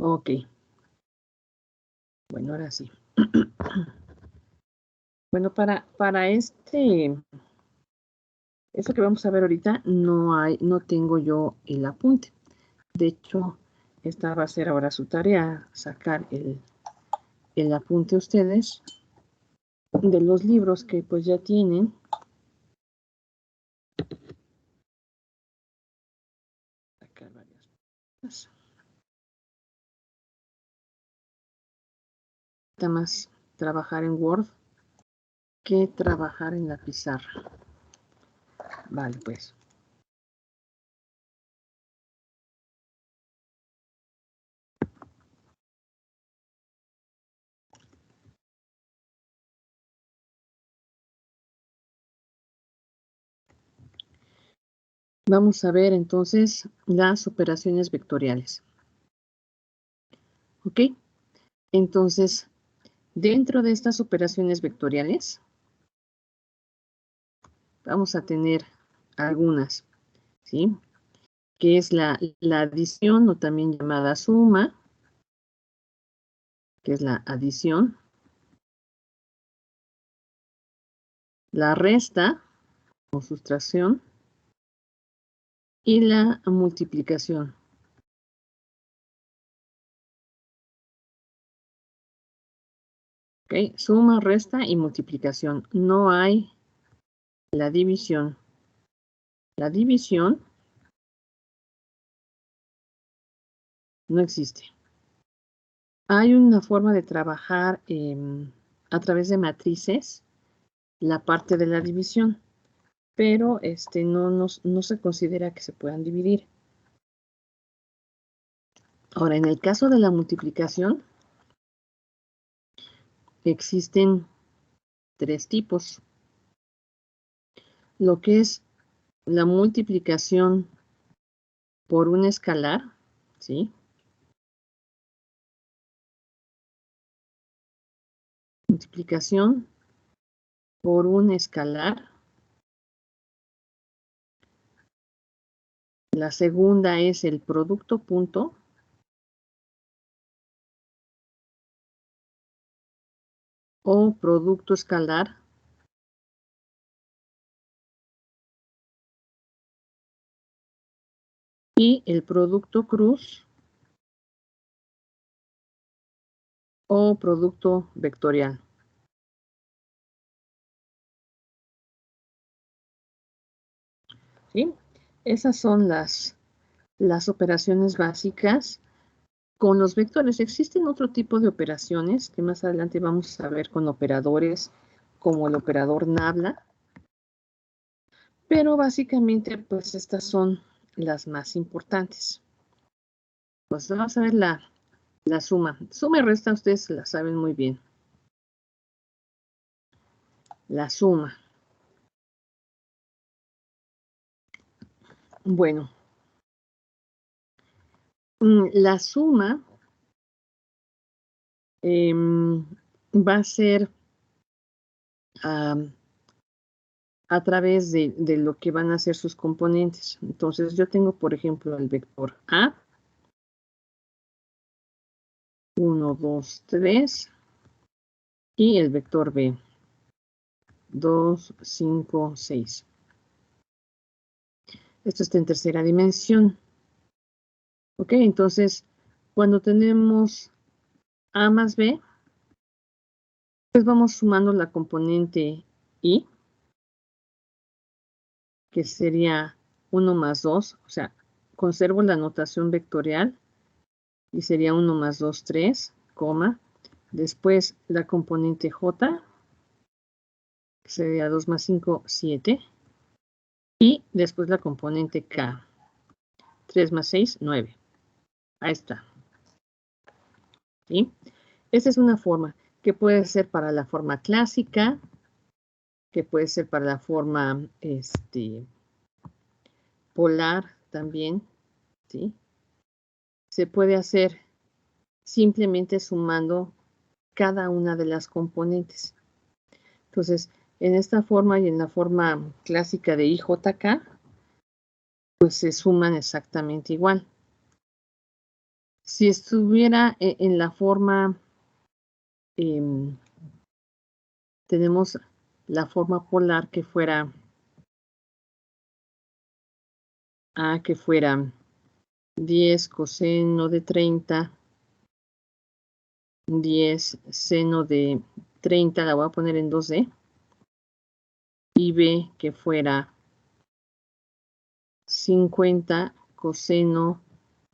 Ok. Bueno, ahora sí. Bueno, para eso que vamos a ver ahorita, no tengo yo el apunte. De hecho, esta va a ser ahora su tarea, sacar el apunte ustedes de los libros que pues ya tienen. Sacar varias cosas. Está más trabajar en Word que trabajar en la pizarra. Vale, pues. Vamos a ver entonces las operaciones vectoriales. ¿Ok? Entonces, dentro de estas operaciones vectoriales, vamos a tener algunas, ¿sí? Que es la adición o también llamada suma, que es la adición, la resta o sustracción y la multiplicación. ¿Ok? Suma, resta y multiplicación. No hay la división. La división no existe. Hay una forma de trabajar a través de matrices la parte de la división, pero no se considera que se puedan dividir. Ahora, en el caso de la multiplicación, existen tres tipos. Lo que es la multiplicación por un escalar, ¿sí? Multiplicación por un escalar. La segunda es el producto punto. O producto escalar. Y el producto cruz o producto vectorial. ¿Sí? Esas son las operaciones básicas con los vectores. Existen otro tipo de operaciones que más adelante vamos a ver con operadores como el operador nabla. Pero básicamente, pues estas son las más importantes. Pues vamos a ver la suma. Suma y resta, ustedes la saben muy bien. La suma. Bueno. La suma va a ser a través de lo que van a ser sus componentes. Entonces, yo tengo, por ejemplo, el vector A. 1, 2, 3. Y el vector B. 2, 5, 6. Esto está en tercera dimensión. Ok, entonces, cuando tenemos A más B, pues vamos sumando la componente I, que sería 1 más 2, o sea, conservo la notación vectorial, y sería 1 más 2, 3, coma. Después la componente J, que sería 2 más 5, 7. Y después la componente K, 3 más 6, 9. Ahí está. ¿Sí? Esa es una forma que puede ser para la forma clásica, que puede ser para la forma polar también, ¿sí? Se puede hacer simplemente sumando cada una de las componentes. Entonces, en esta forma y en la forma clásica de IJK, pues se suman exactamente igual. Si estuviera en la forma, tenemos la forma polar que fuera A, que fuera 10 coseno de 30, 10 seno de 30, la voy a poner en 2D, y B, que fuera 50 coseno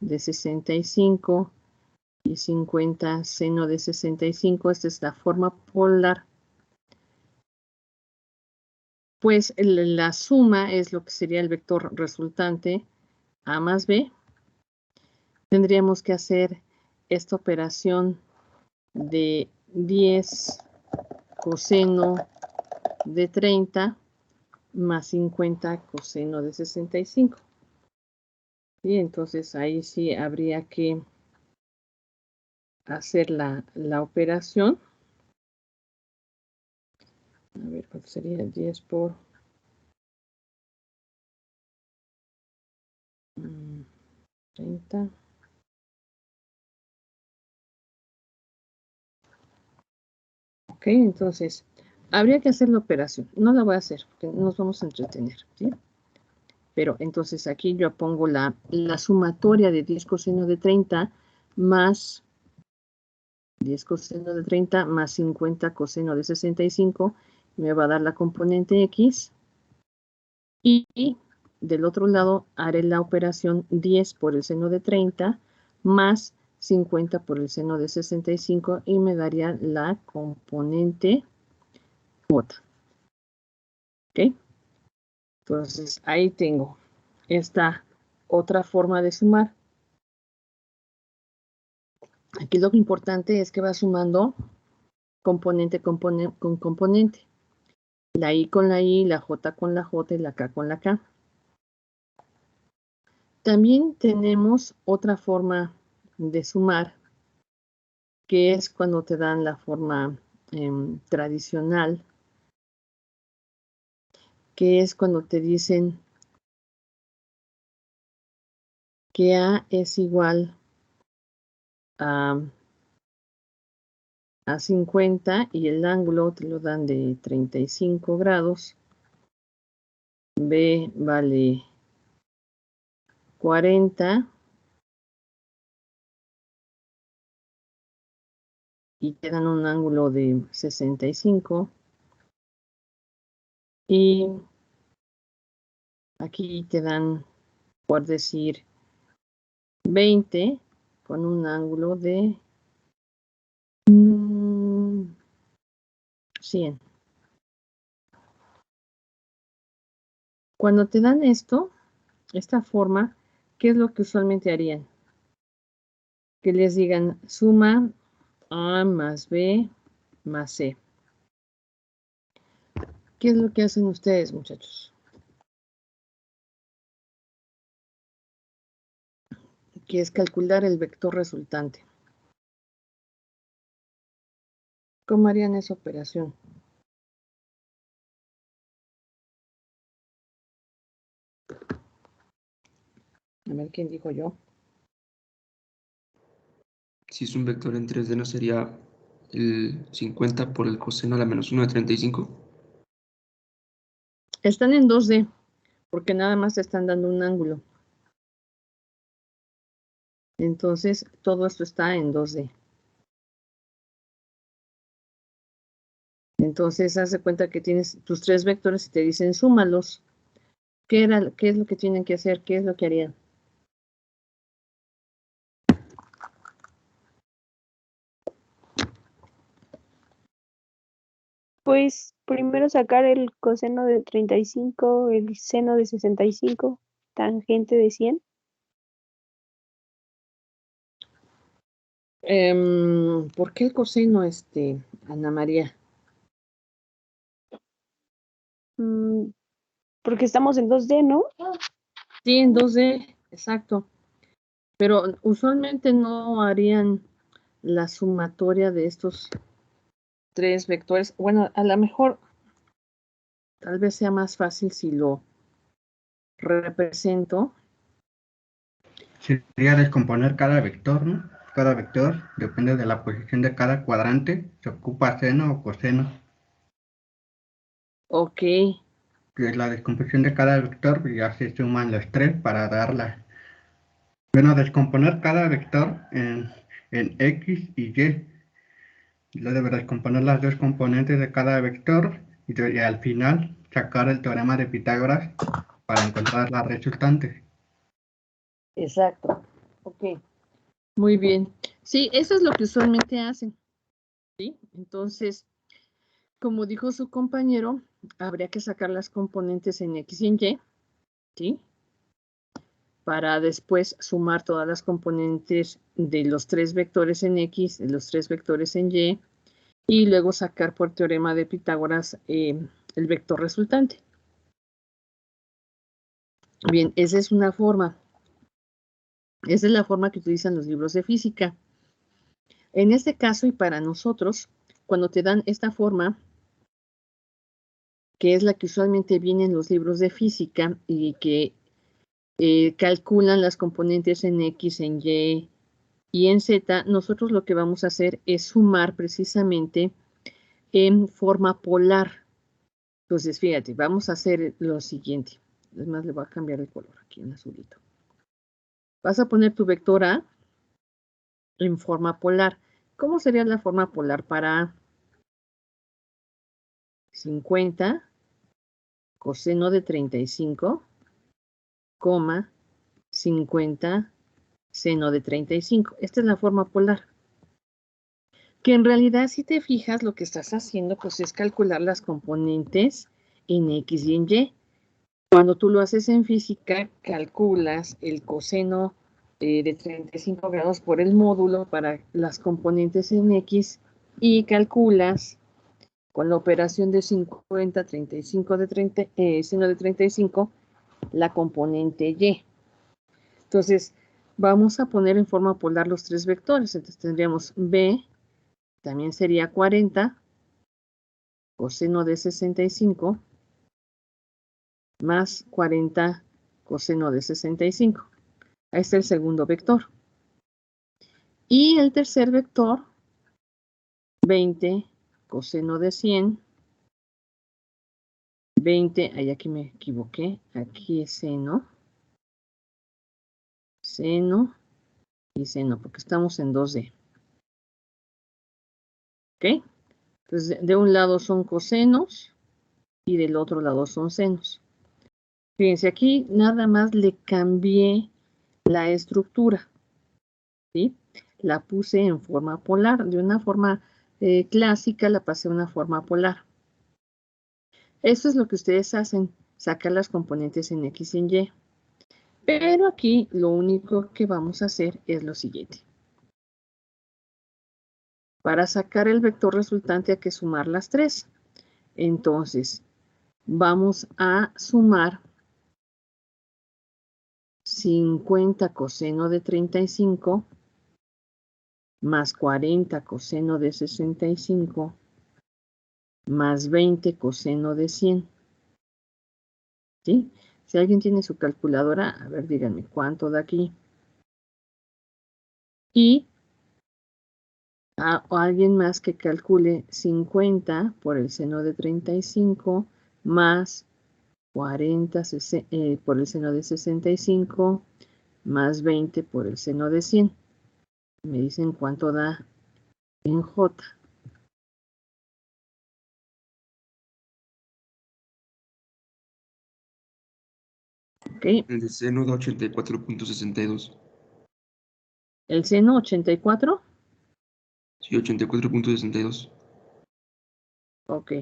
de 65 y 50 seno de 65. Esta es la forma polar. Pues la suma es lo que sería el vector resultante A más B. Tendríamos que hacer esta operación de 10 coseno de 30 más 50 coseno de 65. Y entonces ahí sí habría que hacer la operación. A ver, ¿cuánto sería? 10 por 30. Ok, entonces habría que hacer la operación. No la voy a hacer porque nos vamos a entretener, ¿sí? Pero entonces aquí yo pongo la sumatoria de 10 coseno de 30 más 10 coseno de 30 más 50 coseno de 65. Me va a dar la componente X. Y del otro lado haré la operación 10 por el seno de 30 más 50 por el seno de 65 y me daría la componente J. ¿Ok? Entonces ahí tengo esta otra forma de sumar. Aquí lo importante es que va sumando componente con componente. La I con la I, la J con la J y la K con la K. También tenemos otra forma de sumar, que es cuando te dan la forma tradicional, que es cuando te dicen que A es igual a 50 y el ángulo te lo dan de 35 grados. B vale 40 y te dan un ángulo de 65. Y aquí te dan, por decir, 20 con un ángulo de 100. Cuando te dan esta forma, ¿qué es lo que usualmente harían? Que les digan suma A más B más C. ¿Qué es lo que hacen ustedes, muchachos? Que es calcular el vector resultante. ¿Cómo harían esa operación? A ver, ¿quién dijo yo? Si es un vector en 3D, ¿no sería el 50 por el coseno a la menos 1 de 35? Están en 2D, porque nada más te están dando un ángulo. Entonces, todo esto está en 2D. Entonces, haz de cuenta que tienes tus 3 vectores y te dicen súmalos. ¿Qué es lo que tienen que hacer? ¿Qué es lo que harían? Pues primero sacar el coseno de 35, el seno de 65, tangente de 100. ¿Por qué el coseno, Ana María? Porque estamos en 2D, ¿no? Sí, en 2D, exacto. Pero usualmente no harían la sumatoria de estos 3 vectores. Bueno, a lo mejor tal vez sea más fácil si lo represento sería descomponer cada vector, ¿no? Cada vector depende de la posición de cada cuadrante, se ocupa seno o coseno. Ok, Que la descomposición de cada vector, pues ya se suman los tres para darla. Bueno, descomponer cada vector en X y Y. Luego de descomponer las dos componentes de cada vector y al final sacar el teorema de Pitágoras para encontrar la resultante. exacto. Ok, muy bien. Sí, eso es lo que usualmente hacen. ¿Sí? Entonces, como dijo su compañero, habría que sacar las componentes en X y en Y, ¿sí? Para después sumar todas las componentes de los tres vectores en X, de los tres vectores en Y luego sacar por teorema de Pitágoras el vector resultante. Bien, esa es una forma. Esa es la forma que utilizan los libros de física. En este caso y para nosotros, cuando te dan esta forma, que es la que usualmente viene en los libros de física y que calculan las componentes en X, en Y y en Z, nosotros lo que vamos a hacer es sumar precisamente en forma polar. Entonces, fíjate, vamos a hacer lo siguiente. Es más, le voy a cambiar el color aquí en azulito. Vas a poner tu vector A en forma polar. ¿Cómo sería la forma polar para A? 50 coseno de 35, 50 seno de 35. Esta es la forma polar. Que en realidad, si te fijas, lo que estás haciendo pues es calcular las componentes en X y en Y. Cuando tú lo haces en física, calculas el coseno de 35 grados por el módulo para las componentes en X y calculas con la operación de 50, 35 de 30, seno de 35, la componente Y. Entonces, vamos a poner en forma polar los tres vectores. Entonces, tendríamos B, también sería 40, coseno de 65, más 40 coseno de 65. Ahí está el segundo vector. Y el tercer vector, 20 coseno de 100, 20, ahí aquí me equivoqué, aquí es seno y seno, porque estamos en 2D. ¿Ok? Entonces, de un lado son cosenos y del otro lado son senos. Fíjense, aquí nada más le cambié la estructura, ¿sí? La puse en forma polar, de una forma clásica la pasé a una forma polar. Eso es lo que ustedes hacen, sacar las componentes en X y en Y. Pero aquí lo único que vamos a hacer es lo siguiente. Para sacar el vector resultante hay que sumar las tres. Entonces, vamos a sumar 50 coseno de 35 más 40 coseno de 65 más 20 coseno de 100. ¿Sí? Si alguien tiene su calculadora, a ver, díganme cuánto da aquí. Y o alguien más que calcule 50 por el seno de 35 más 40 por el seno de 65 más 20 por el seno de 100. Me dicen cuánto da en J. ¿Ok? El de seno da 84.62. El seno 84. Sí, 84.62. Ok.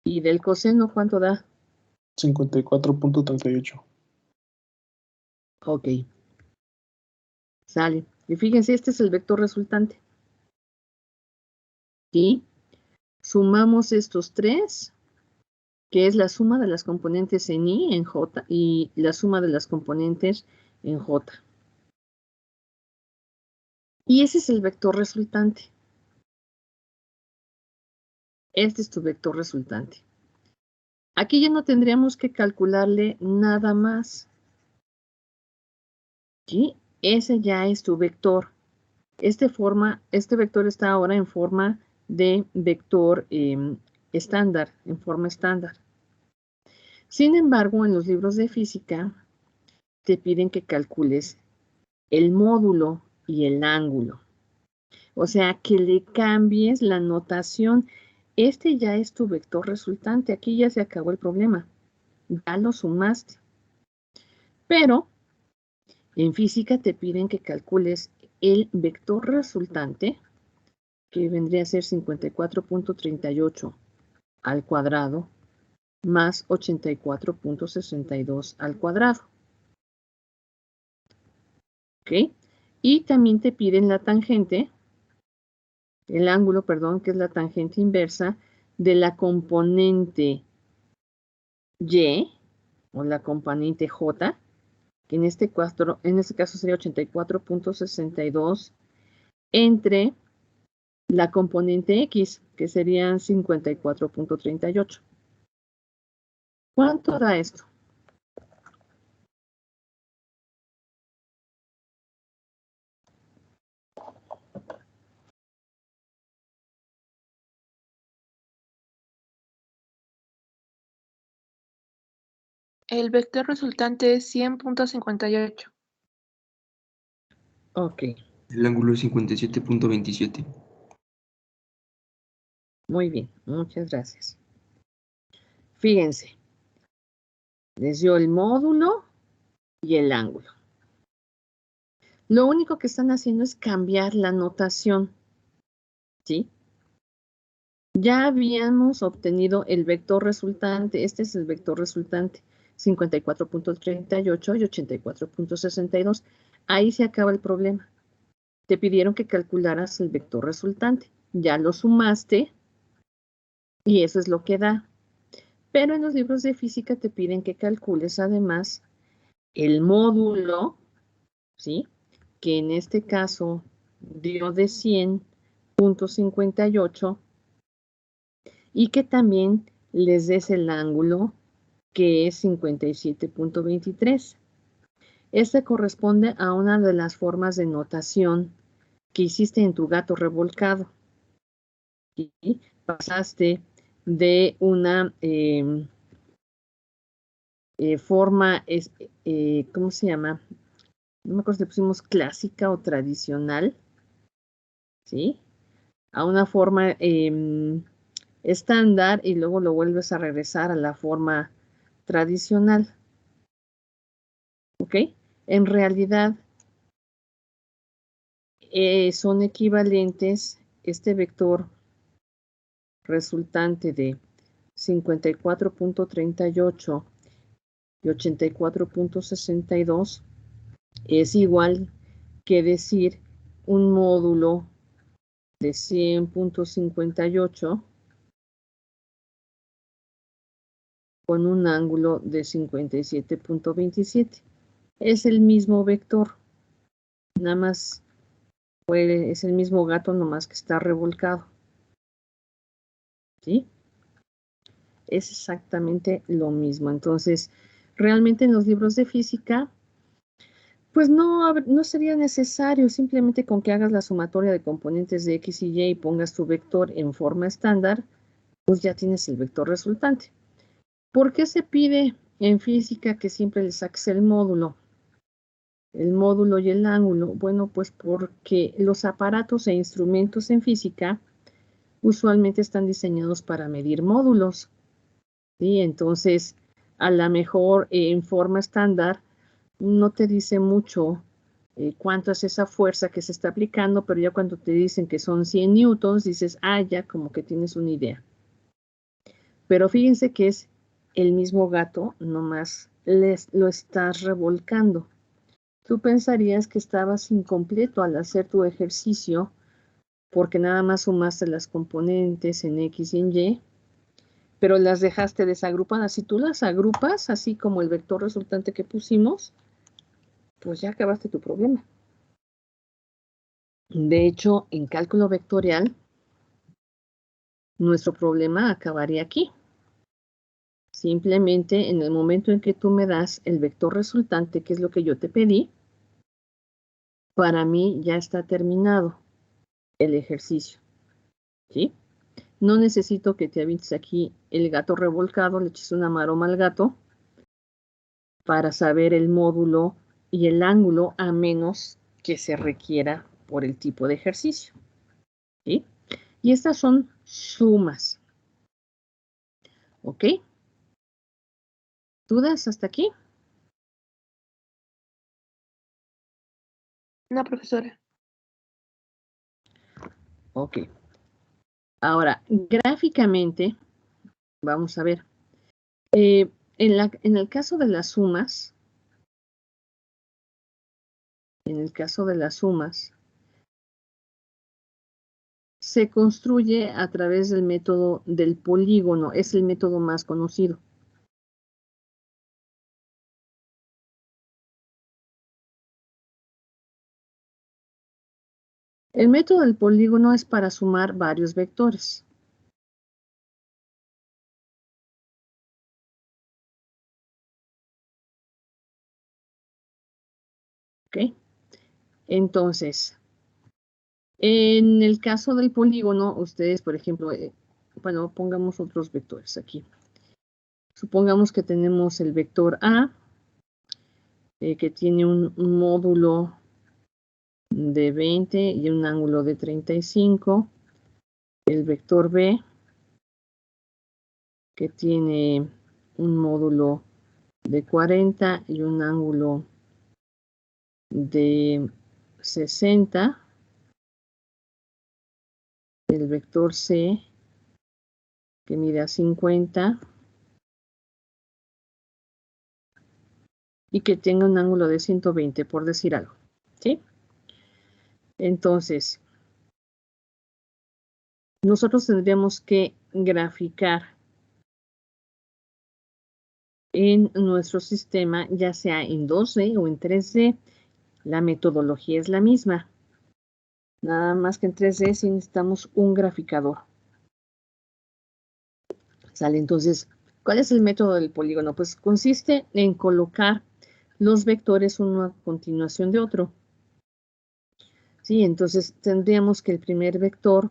¿Y del coseno cuánto da? 54.38. Ok. Sale. Y fíjense, este es el vector resultante. ¿Sí? Sumamos estos tres, que es la suma de las componentes en Y, en J, y la suma de las componentes en J. Y ese es el vector resultante. Este es tu vector resultante. Aquí ya no tendríamos que calcularle nada más. ¿Sí? ese ya es tu vector. Este vector está ahora en forma de vector estándar, en forma estándar. Sin embargo, en los libros de física te piden que calcules el módulo y el ángulo. O sea, que le cambies la notación. Este ya es tu vector resultante. Aquí ya se acabó el problema. Ya lo sumaste. Pero en física te piden que calcules el vector resultante, que vendría a ser 54.38 al cuadrado más 84.62 al cuadrado. ¿Ok? Y también te piden la tangente, el ángulo, perdón, que es la tangente inversa de la componente Y o la componente J, que en este caso sería 84.62 entre la componente X, que serían 54.38. ¿Cuánto da esto? El vector resultante es 100.58. Ok, El ángulo es 57.27. muy bien, muchas gracias. Fíjense, les dio el módulo y el ángulo. Lo único que están haciendo es cambiar la notación, ¿sí? Ya habíamos obtenido el vector resultante, este es el vector resultante, 54.38 y 84.62. Ahí se acaba el problema. Te pidieron que calcularas el vector resultante. Ya lo sumaste y eso es lo que da. Pero en los libros de física te piden que calcules además el módulo, ¿sí? Que en este caso dio de 100.58 y que también les des el ángulo que es 57.23. Este corresponde a una de las formas de notación que hiciste en tu gato revolcado. ¿Sí? Pasaste de una forma, ¿cómo se llama? No me acuerdo si pusimos clásica o tradicional, ¿sí? A una forma estándar y luego lo vuelves a regresar a la forma tradicional. ¿Ok? En realidad son equivalentes este vector resultante de 54.38 y 84.62 es igual que decir un módulo de 100.58 con un ángulo de 57.27. Es el mismo vector, nada más es el mismo gato, nomás que está revolcado. ¿Sí? Es exactamente lo mismo. Entonces, realmente en los libros de física, pues no sería necesario, simplemente con que hagas la sumatoria de componentes de X y Y y pongas tu vector en forma estándar, pues ya tienes el vector resultante. ¿Por qué se pide en física que siempre le saques el módulo? El módulo y el ángulo. Bueno, pues porque los aparatos e instrumentos en física usualmente están diseñados para medir módulos. ¿Sí? Entonces, a lo mejor en forma estándar no te dice mucho cuánto es esa fuerza que se está aplicando, pero ya cuando te dicen que son 100 newtons, dices, ya como que tienes una idea. Pero fíjense que es el mismo gato, nomás lo estás revolcando. Tú pensarías que estabas incompleto al hacer tu ejercicio porque nada más sumaste las componentes en X y en Y, pero las dejaste desagrupadas. Si tú las agrupas, así como el vector resultante que pusimos, pues ya acabaste tu problema. De hecho, en cálculo vectorial, nuestro problema acabaría aquí. Simplemente en el momento en que tú me das el vector resultante, que es lo que yo te pedí, para mí ya está terminado el ejercicio, ¿sí? No necesito que te avientes aquí el gato revolcado, le eches una maroma al gato para saber el módulo y el ángulo, a menos que se requiera por el tipo de ejercicio, ¿sí? Y estas son sumas, ¿ok? ¿Dudas hasta aquí? No, profesora. Ok. Ahora, gráficamente, vamos a ver. En el caso de las sumas, se construye a través del método del polígono. Es el método más conocido. El método del polígono es para sumar varios vectores. ¿Ok? Entonces, en el caso del polígono, ustedes, por ejemplo, bueno, pongamos otros vectores aquí. Supongamos que tenemos el vector A, que tiene un módulo de 20 y un ángulo de 35. El vector B, que tiene un módulo de 40 y un ángulo de 60. El vector C, que mide a 50 y que tenga un ángulo de 120, por decir algo, ¿sí? Entonces, nosotros tendríamos que graficar en nuestro sistema, ya sea en 2D o en 3D. La metodología es la misma. Nada más que en 3D sí necesitamos un graficador. ¿Sale? Entonces, ¿cuál es el método del polígono? Pues consiste en colocar los vectores uno a continuación de otro. Sí, entonces tendríamos que el primer vector,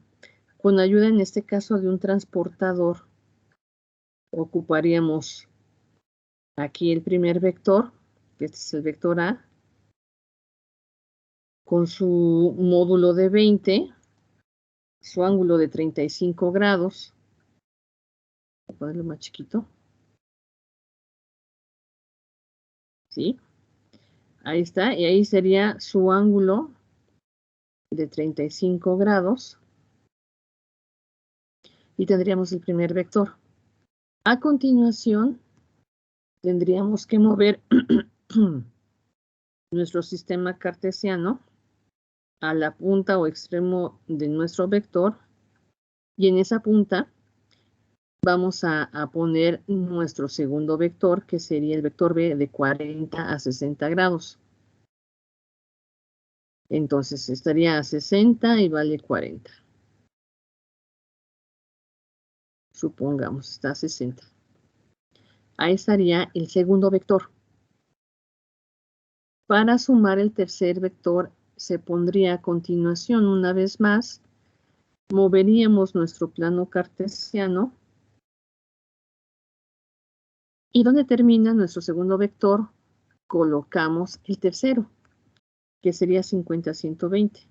con ayuda en este caso de un transportador, ocuparíamos aquí el primer vector, que este es el vector A, con su módulo de 20, su ángulo de 35 grados. Voy a ponerlo más chiquito. ¿Sí? Ahí está, y ahí sería su ángulo de 35 grados. Y tendríamos el primer vector. A continuación, tendríamos que mover nuestro sistema cartesiano a la punta o extremo de nuestro vector. Y en esa punta vamos a poner nuestro segundo vector, que sería el vector B de 40 a 60 grados. Entonces estaría a 60 y vale 40. Supongamos, está a 60. Ahí estaría el segundo vector. Para sumar el tercer vector, se pondría a continuación, una vez más, moveríamos nuestro plano cartesiano. Y donde termina nuestro segundo vector, colocamos el tercero, que sería 50 a 120.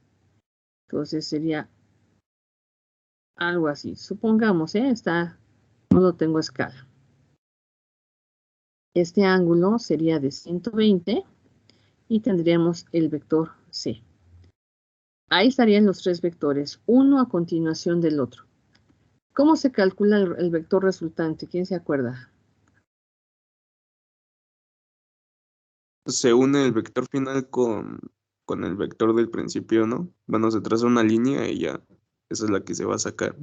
Entonces sería algo así. Supongamos, no lo tengo a escala. Este ángulo sería de 120 y tendríamos el vector C. Ahí estarían los tres vectores, uno a continuación del otro. ¿Cómo se calcula el vector resultante? ¿Quién se acuerda? Se une el vector final con el vector del principio, ¿no? Bueno, se traza una línea y ya, esa es la que se va a sacar.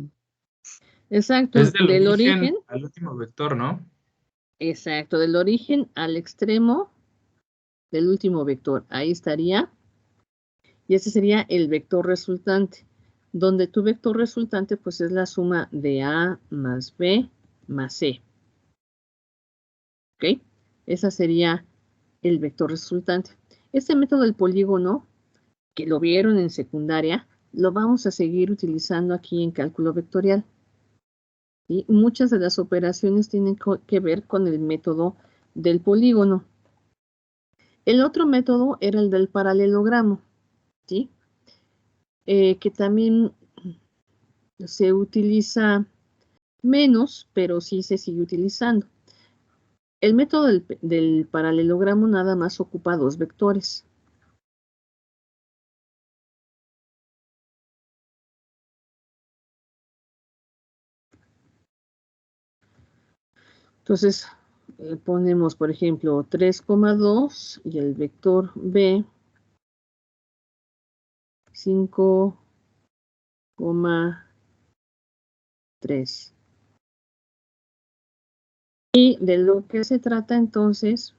Exacto, Es del del origen origen, al último vector, ¿no? exacto, del origen al extremo del último vector. Ahí estaría. Y ese sería el vector resultante, donde tu vector resultante pues es la suma de A más B más C. ¿Ok? Ese sería el vector resultante. Este método del polígono que lo vieron en secundaria, lo vamos a seguir utilizando aquí en cálculo vectorial. ¿Sí? Muchas de las operaciones tienen que ver con el método del polígono. El otro método era el del paralelogramo, ¿sí? Que también se utiliza menos, pero sí se sigue utilizando. El método del paralelogramo nada más ocupa dos vectores. Entonces, ponemos, por ejemplo, 3,2 y el vector B, 5,3. Y de lo que se trata entonces,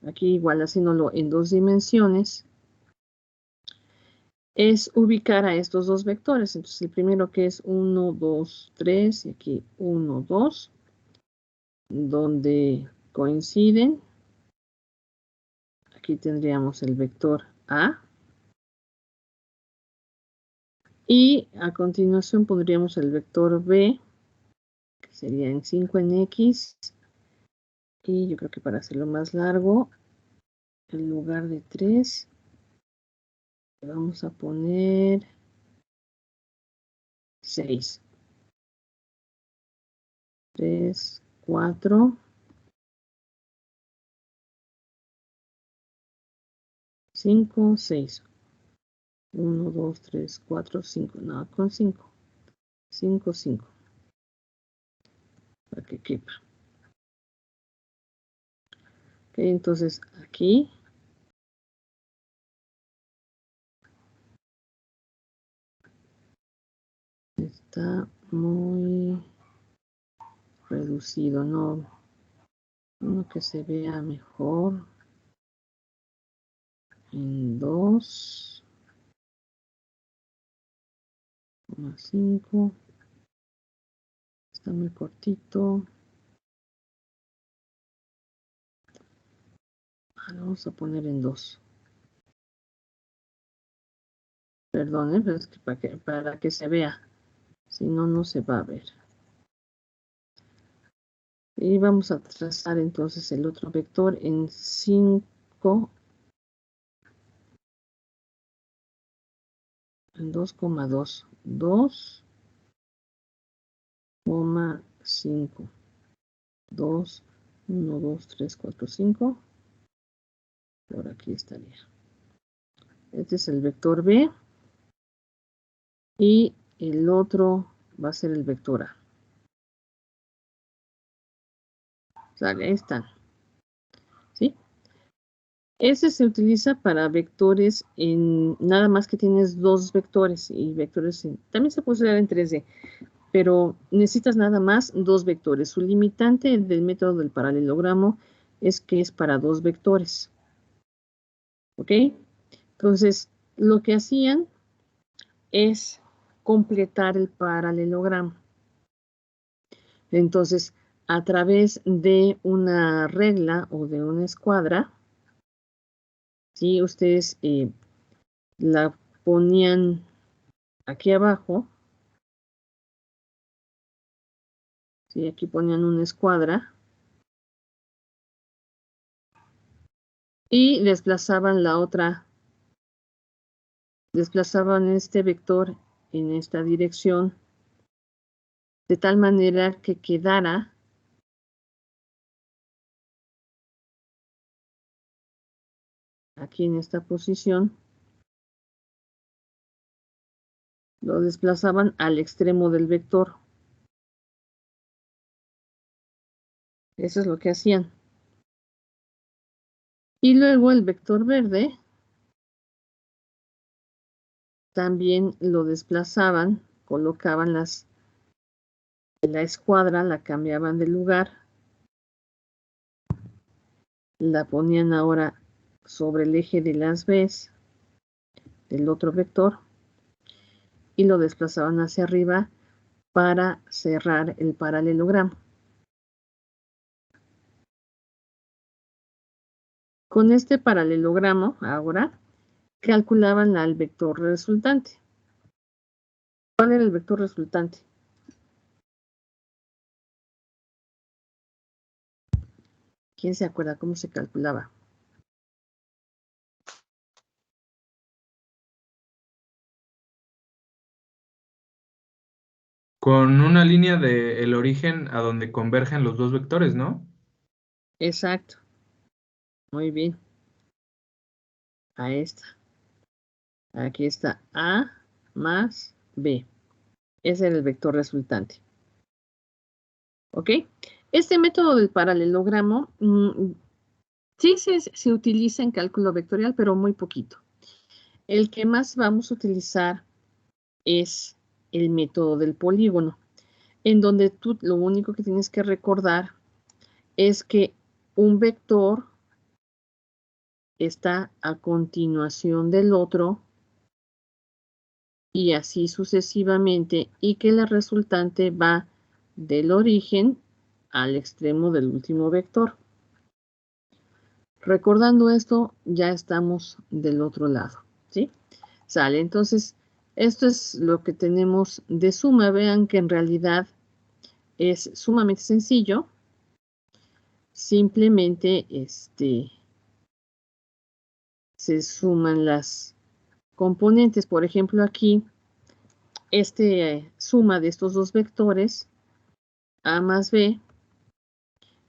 aquí igual haciéndolo en dos dimensiones, es ubicar a estos dos vectores. Entonces, el primero que es 1, 2, 3, y aquí 1, 2, donde coinciden. Aquí tendríamos el vector A. Y a continuación pondríamos el vector B, que sería en 5 en X. Y yo creo que para hacerlo más largo, en lugar de 3, le vamos a poner 6. 3, 4, 5, 6. 1, 2, 3, 4, 5. No, con 5. 5, 5. Para que quepa. Ok, entonces aquí está muy reducido, no, uno que se vea mejor en 2,5. Está muy cortito. Lo vamos a poner en 2. Perdón, pero es que para que se vea. Si no, no se va a ver. Y vamos a trazar entonces el otro vector en 5, en 2,2. 2,5. 2, 1, 2, 3, 4, 5. Por aquí estaría. Este es el vector B. Y el otro va a ser el vector A. Sale, ahí están. ¿Sí? Ese se utiliza para vectores en nada más que tienes dos vectores y vectores también se puede usar en 3D, pero necesitas nada más dos vectores. Su limitante del método del paralelogramo es que es para dos vectores. ¿Ok? Entonces, lo que hacían es completar el paralelogramo. Entonces, a través de una regla o de una escuadra, ¿sí? Ustedes la ponían aquí abajo, ¿sí? Aquí ponían una escuadra y desplazaban la otra, desplazaban este vector en esta dirección de tal manera que quedara aquí en esta posición, lo desplazaban al extremo del vector. Eso es lo que hacían. Y luego el vector verde también lo desplazaban, colocaban la escuadra, la cambiaban de lugar, la ponían ahora sobre el eje de las B's del otro vector y lo desplazaban hacia arriba para cerrar el paralelogramo. Con este paralelogramo ahora calculaban al vector resultante. ¿Cuál era el vector resultante? ¿Quién se acuerda cómo se calculaba? Con una línea del origen a donde convergen los dos vectores, ¿no? Exacto. Muy bien. A esta. Aquí está A más B. Ese era el vector resultante. ¿Ok? Este método del paralelogramo sí se utiliza en cálculo vectorial, pero muy poquito. El que más vamos a utilizar es el método del polígono, en donde tú lo único que tienes que recordar es que un vector está a continuación del otro y así sucesivamente, y que la resultante va del origen al extremo del último vector. Recordando esto, ya estamos del otro lado, ¿sí? Sale, entonces, esto es lo que tenemos de suma. Vean que en realidad es sumamente sencillo. Simplemente se suman las componentes. Por ejemplo, aquí, suma de estos dos vectores, A más B,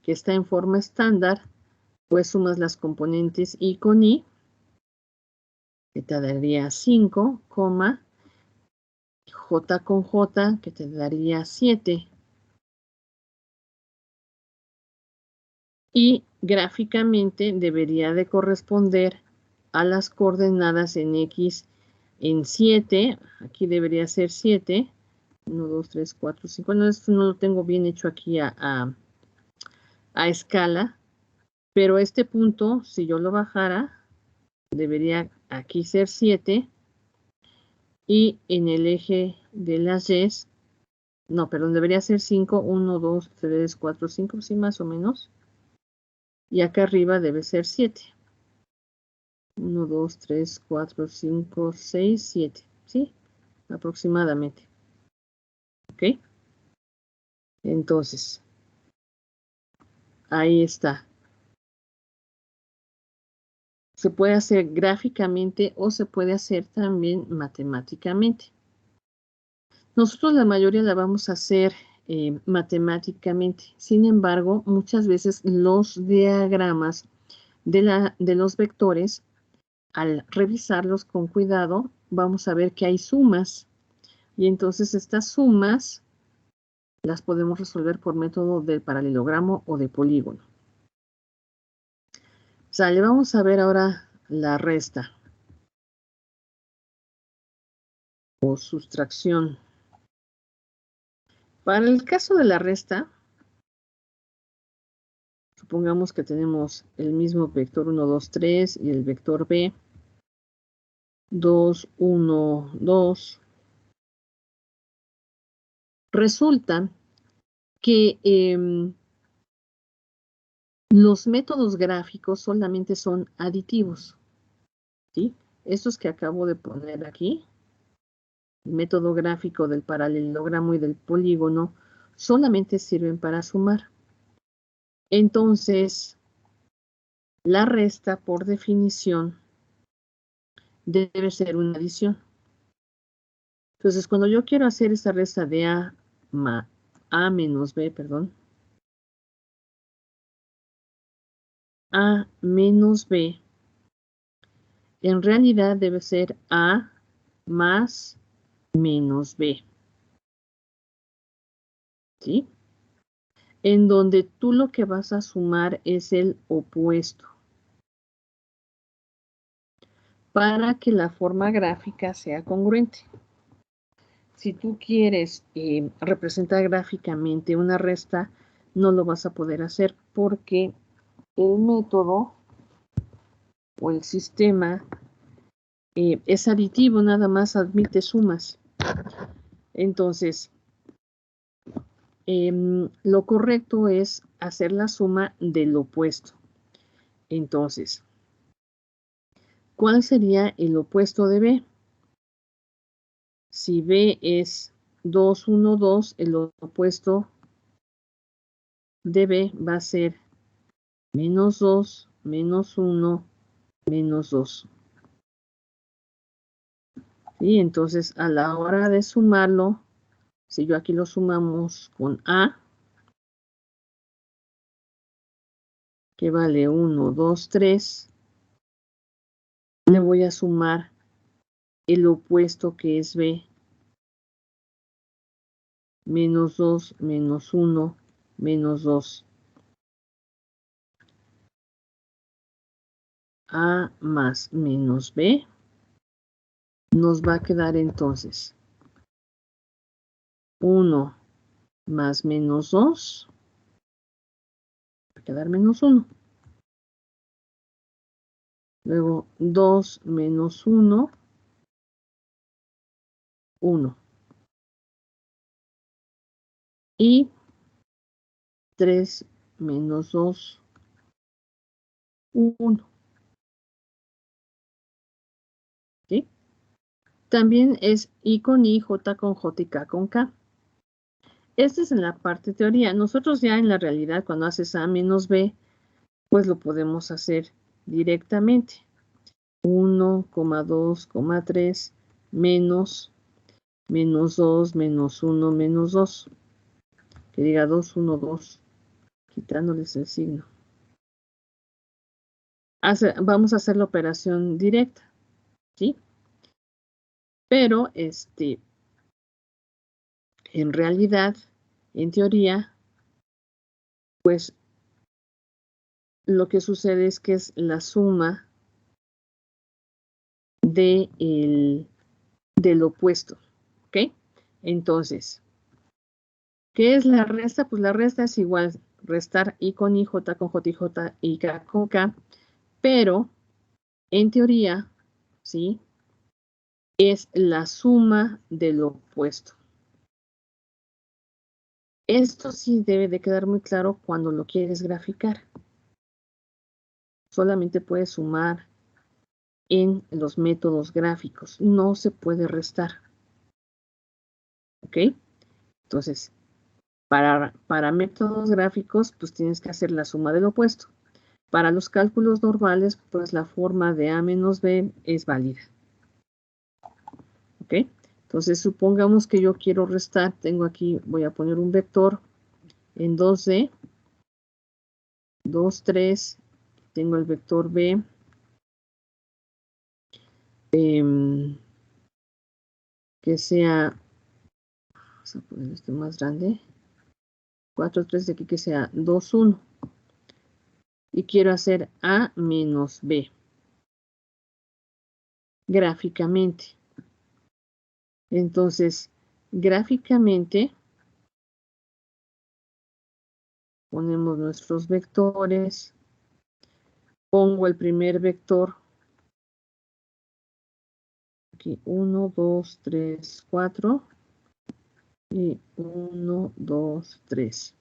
que está en forma estándar, pues sumas las componentes I con I, que te daría 5, J con J, que te daría 7. Y gráficamente debería de corresponder a las coordenadas en X en 7. Aquí debería ser 7. 1, 2, 3, 4, 5. Bueno, esto no lo tengo bien hecho aquí a escala. Pero este punto, si yo lo bajara, debería aquí ser 7. Y en el eje de las Y, no, perdón, debería ser 5. 1, 2, 3, 4, 5, sí, más o menos. Y acá arriba debe ser 7. 1, 2, 3, 4, 5, 6, 7. ¿Sí? Aproximadamente. ¿Ok? Entonces, ahí está. Se puede hacer gráficamente o se puede hacer también matemáticamente. Nosotros la mayoría la vamos a hacer matemáticamente. Sin embargo, muchas veces los diagramas de los vectores, al revisarlos con cuidado, vamos a ver que hay sumas. Y entonces estas sumas las podemos resolver por método del paralelogramo o de polígono. Sale, vamos a ver ahora la resta o sustracción. Para el caso de la resta, supongamos que tenemos el mismo vector 1, 2, 3 y el vector b, 2, 1, 2. Resulta que los métodos gráficos solamente son aditivos, ¿sí? Estos que acabo de poner aquí, el método gráfico del paralelogramo y del polígono, solamente sirven para sumar. Entonces, la resta, por definición, debe ser una adición. Entonces, cuando yo quiero hacer esta resta de A menos B, perdón, A menos B, en realidad debe ser A más menos B. ¿Sí? En donde tú lo que vas a sumar es el opuesto. Para que la forma gráfica sea congruente. Si tú quieres representar gráficamente una resta, no lo vas a poder hacer porque el método o el sistema es aditivo, nada más admite sumas. Entonces, lo correcto es hacer la suma del opuesto. Entonces, ¿Cuál sería el opuesto de B? Si B es 2, 1, 2, el opuesto de B va a ser menos 2, menos 1, menos 2. Y entonces a la hora de sumarlo, si yo aquí lo sumamos con A, que vale 1, 2, 3, le voy a sumar el opuesto que es B, menos 2, menos 1, menos 2. A más menos B nos va a quedar entonces 1 más menos 2, va a quedar menos 1. Luego 2 menos 1, 1. Y 3 menos 2, 1. ¿Sí? También es I con I, J con J y K con K. Esta es en la parte teoría. Nosotros ya en la realidad, cuando haces A menos B, pues lo podemos hacer directamente. 1, 2, 3, menos 2, menos 1, menos 2. Que diga 2, 1, 2, quitándoles el signo. Vamos a hacer la operación directa, ¿sí? Pero, en realidad, en teoría, pues, lo que sucede es que es la suma del opuesto, ¿ok? Entonces, ¿qué es la resta? Pues la resta es igual restar I con I, J con J y J y K con K, pero en teoría, ¿sí? Es la suma del opuesto. Esto sí debe de quedar muy claro cuando lo quieres graficar. Solamente puedes sumar en los métodos gráficos, no se puede restar. ¿Ok? Entonces, para métodos gráficos, pues tienes que hacer la suma del opuesto. Para los cálculos normales, pues la forma de A menos B es válida. ¿Ok? Entonces, supongamos que yo quiero restar, tengo aquí, voy a poner un vector en 2D, 2, 3, tengo el vector B, que sea, vamos a poner este más grande, 4, 3 de aquí que sea 2, 1. Y quiero hacer A menos B gráficamente. Entonces, gráficamente, ponemos nuestros vectores. Pongo el primer vector. Aquí 1, 2, 3, 4. Y 1, 2, 3.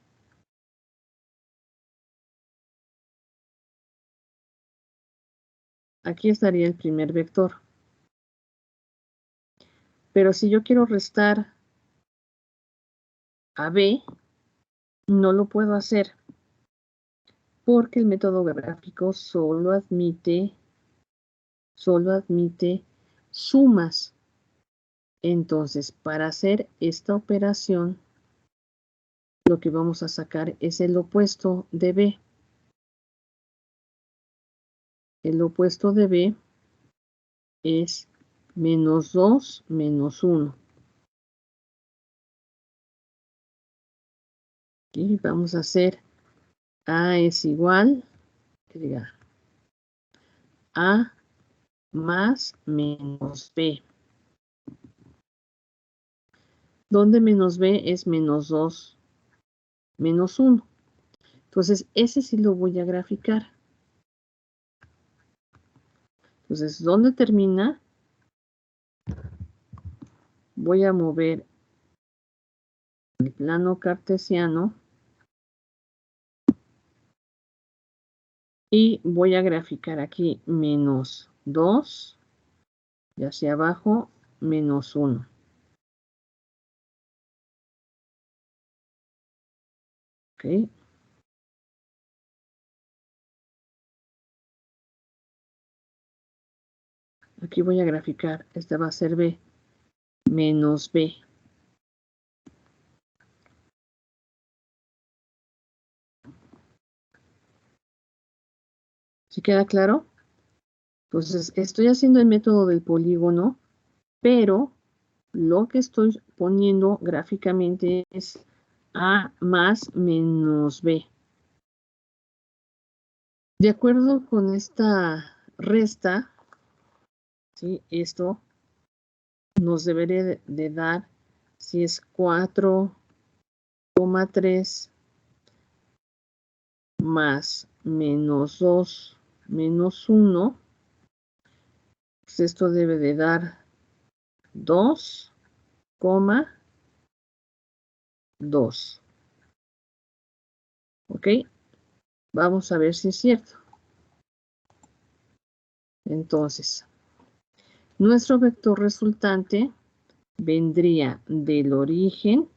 Aquí estaría el primer vector. Pero si yo quiero restar a B, no lo puedo hacer. Porque el método gráfico solo admite sumas. Entonces, para hacer esta operación, lo que vamos a sacar es el opuesto de B. El opuesto de B es menos 2 menos 1. Y vamos a hacer A es igual, que diga, A más menos B. Donde menos B es menos 2 menos 1. Entonces, ese sí lo voy a graficar. Entonces, ¿dónde termina? Voy a mover el plano cartesiano y voy a graficar aquí menos 2 y hacia abajo menos 1. Ok. Aquí voy a graficar. Esta va a ser B menos B. ¿Sí queda claro? Entonces, estoy haciendo el método del polígono, pero lo que estoy poniendo gráficamente es A más menos B. De acuerdo con esta resta, ¿sí? Esto nos debería de dar, si es 4,3 más menos 2 menos 1, pues esto debe de dar 2,2. ¿Ok? Vamos a ver si es cierto. Entonces, nuestro vector resultante vendría del origen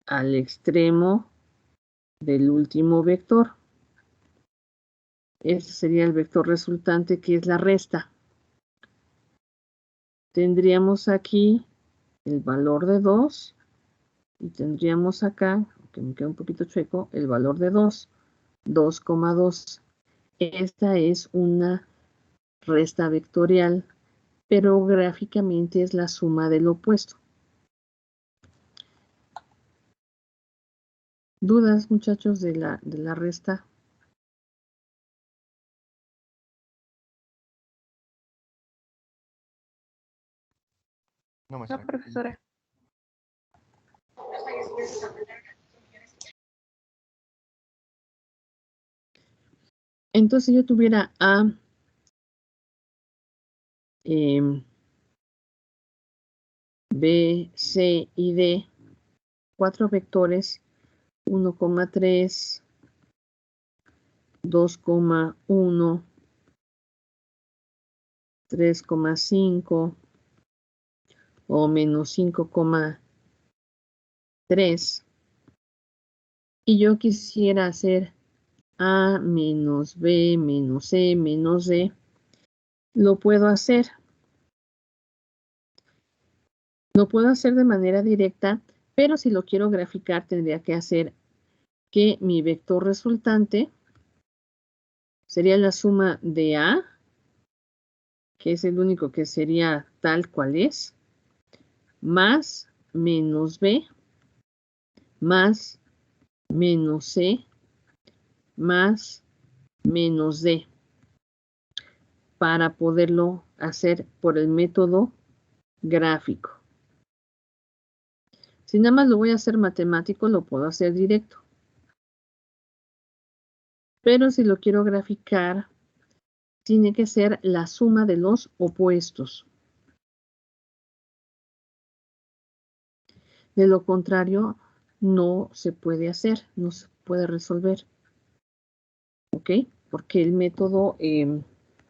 al extremo del último vector. Este sería el vector resultante, que es la resta. Tendríamos aquí el valor de 2 y tendríamos acá, que me queda un poquito chueco, el valor de 2, 2,2. Esta es una resta vectorial, pero gráficamente es la suma del opuesto. ¿Dudas, muchachos, de la resta? No, No, maestra. profesora. Entonces, si yo tuviera A, B, C y D, 4 vectores, 1,3, 2,1, 3,5 o menos 5,3. Y yo quisiera hacer A menos B menos C menos D, lo puedo hacer. Lo puedo hacer de manera directa, pero si lo quiero graficar tendría que hacer que mi vector resultante sería la suma de A, que es el único que sería tal cual es, más menos B, más menos C, más menos D, para poderlo hacer por el método gráfico. Si nada más lo voy a hacer matemático, lo puedo hacer directo. Pero si lo quiero graficar, tiene que ser la suma de los opuestos. De lo contrario, no se puede hacer, no se puede resolver. ¿Ok? Porque el método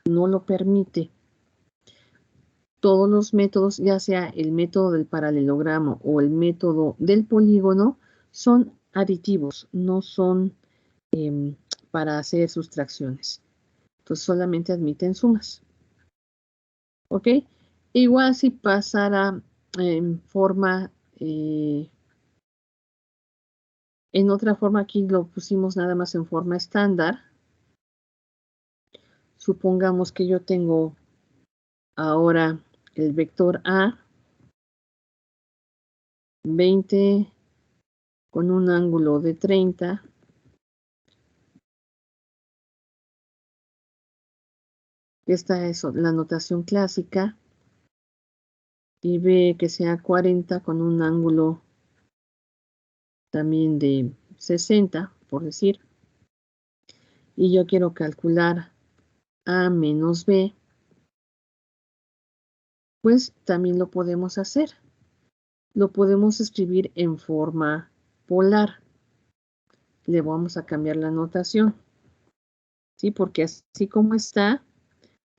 no lo permite. Todos los métodos, ya sea el método del paralelogramo o el método del polígono, son aditivos, no son para hacer sustracciones. Entonces solamente admiten sumas. ¿Ok? Igual si pasara en forma, en otra forma, aquí lo pusimos nada más en forma estándar. Supongamos que yo tengo ahora el vector A, 20 con un ángulo de 30. Esta es la notación clásica. Y B que sea 40 con un ángulo también de 60, por decir. Y yo quiero calcular A menos B. Pues también lo podemos hacer. Lo podemos escribir en forma polar. Le vamos a cambiar la notación. ¿Sí? Porque así como está,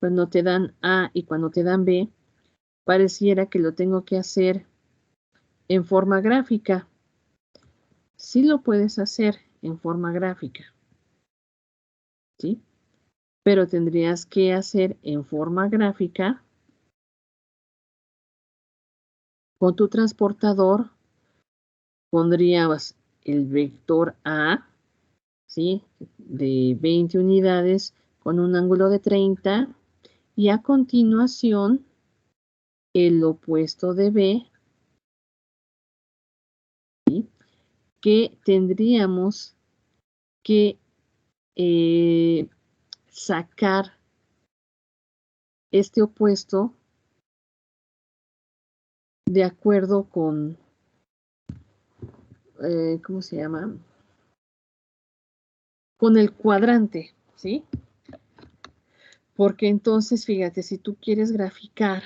cuando te dan A y cuando te dan B, pareciera que lo tengo que hacer en forma gráfica. Sí lo puedes hacer en forma gráfica, ¿sí? Pero tendrías que hacer en forma gráfica con tu transportador. Pondrías el vector A, ¿sí? De 20 unidades con un ángulo de 30 y a continuación el opuesto de B, ¿sí? Que tendríamos que sacar este opuesto de acuerdo con, ¿cómo se llama? Con el cuadrante, ¿sí? Porque entonces, fíjate, si tú quieres graficar,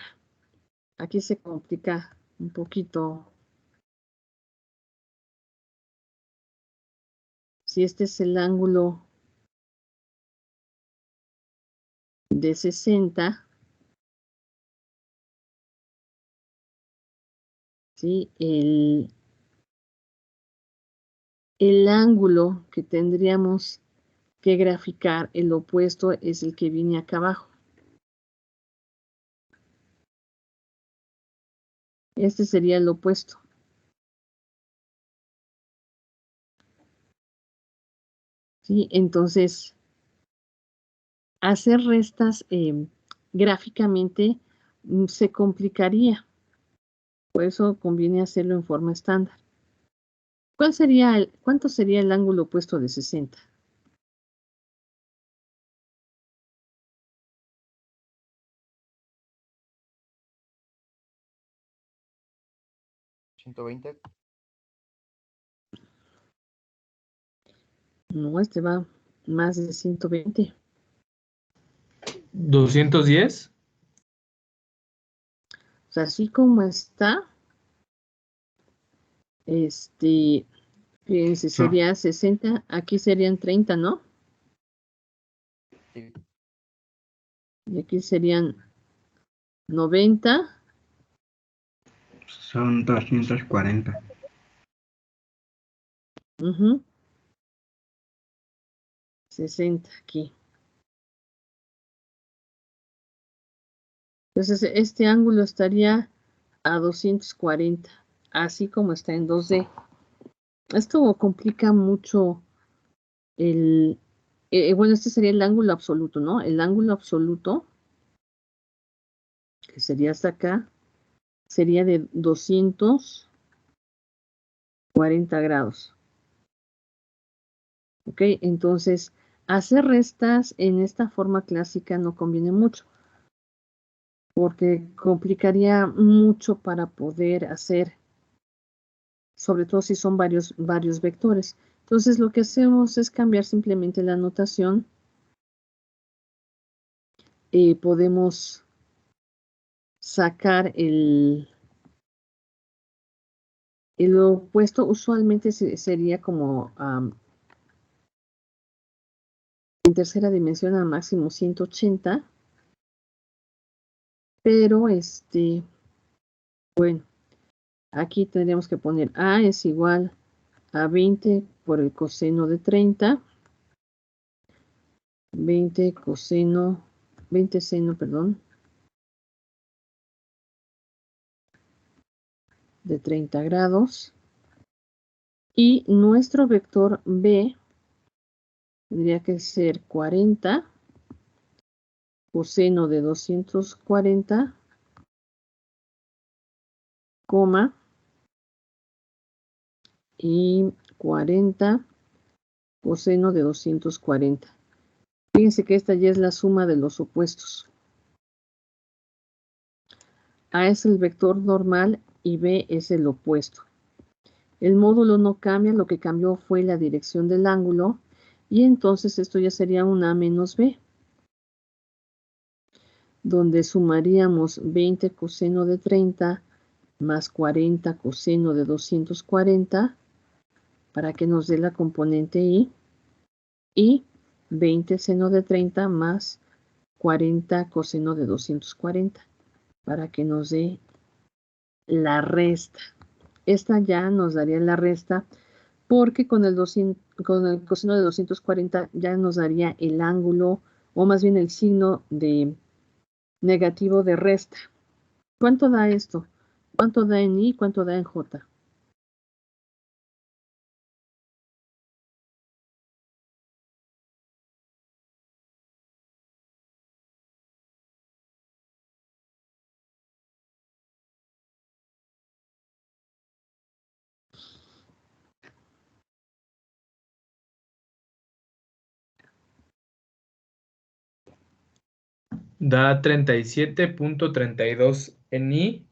aquí se complica un poquito. Si este es el ángulo de 60, ¿sí? El ángulo que tendríamos que graficar, el opuesto, es el que viene acá abajo. Este sería el opuesto. ¿Sí? Entonces, hacer restas gráficamente se complicaría. Por eso conviene hacerlo en forma estándar. ¿Cuánto sería el ángulo opuesto de 60? 120. No, este va más de 120. 210. O sea, así como está, fíjense, sería 60, aquí serían 30, ¿no? Sí. Y aquí serían 90. Son 240. Uh-huh. 60 aquí. Entonces, este ángulo estaría a 240, así como está en 2D. Esto complica mucho bueno, este sería el ángulo absoluto, ¿no? El ángulo absoluto, que sería hasta acá, sería de 240 grados. ¿Ok? Entonces, hacer restas en esta forma clásica no conviene mucho, porque complicaría mucho para poder hacer, sobre todo si son varios vectores. Entonces, lo que hacemos es cambiar simplemente la notación. Podemos sacar el opuesto, usualmente sería como en tercera dimensión al máximo 180, pero bueno, aquí tendríamos que poner A es igual a 20 por el coseno de 30, 20 seno, perdón, de 30 grados, y nuestro vector B tendría que ser 40 coseno de 240, coma, y 40 coseno de 240. Fíjense que esta ya es la suma de los opuestos. A es el vector normal y B es el opuesto. El módulo no cambia, lo que cambió fue la dirección del ángulo, y entonces esto ya sería un A menos B, donde sumaríamos 20 coseno de 30 más 40 coseno de 240 para que nos dé la componente I, y 20 seno de 30 más 40 coseno de 240 para que nos dé la resta. Esta ya nos daría la resta porque con el coseno de 240 ya nos daría el ángulo o más bien el signo de negativo de resta. ¿Cuánto da esto? ¿Cuánto da en I? ¿Cuánto da en J? Da 37.32 en I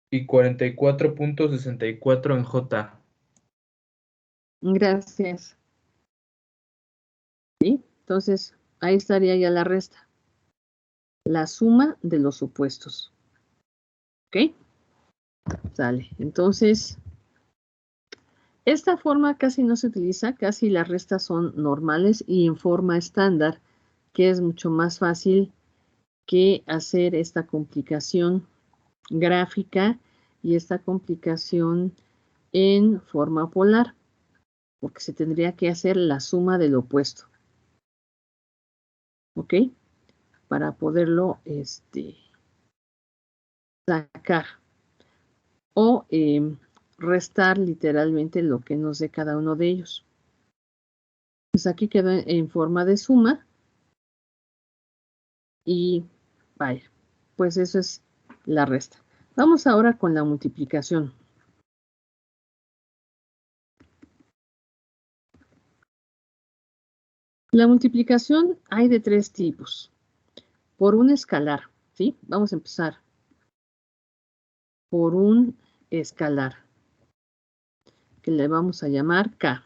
y 44.64 en J. Gracias. ¿Sí? Entonces, ahí estaría ya la resta. La suma de los opuestos. ¿Ok? Sale. Entonces, esta forma casi no se utiliza, casi las restas son normales y en forma estándar, que es mucho más fácil que hacer esta complicación gráfica y esta complicación en forma polar, porque se tendría que hacer la suma del opuesto. ¿Ok? Para poderlo sacar o restar literalmente lo que nos dé cada uno de ellos. Pues aquí quedó en forma de suma y vaya, pues eso es la resta. Vamos ahora con la multiplicación. La multiplicación hay de tres tipos. Por un escalar, ¿sí? Vamos a empezar por un escalar, que le vamos a llamar K.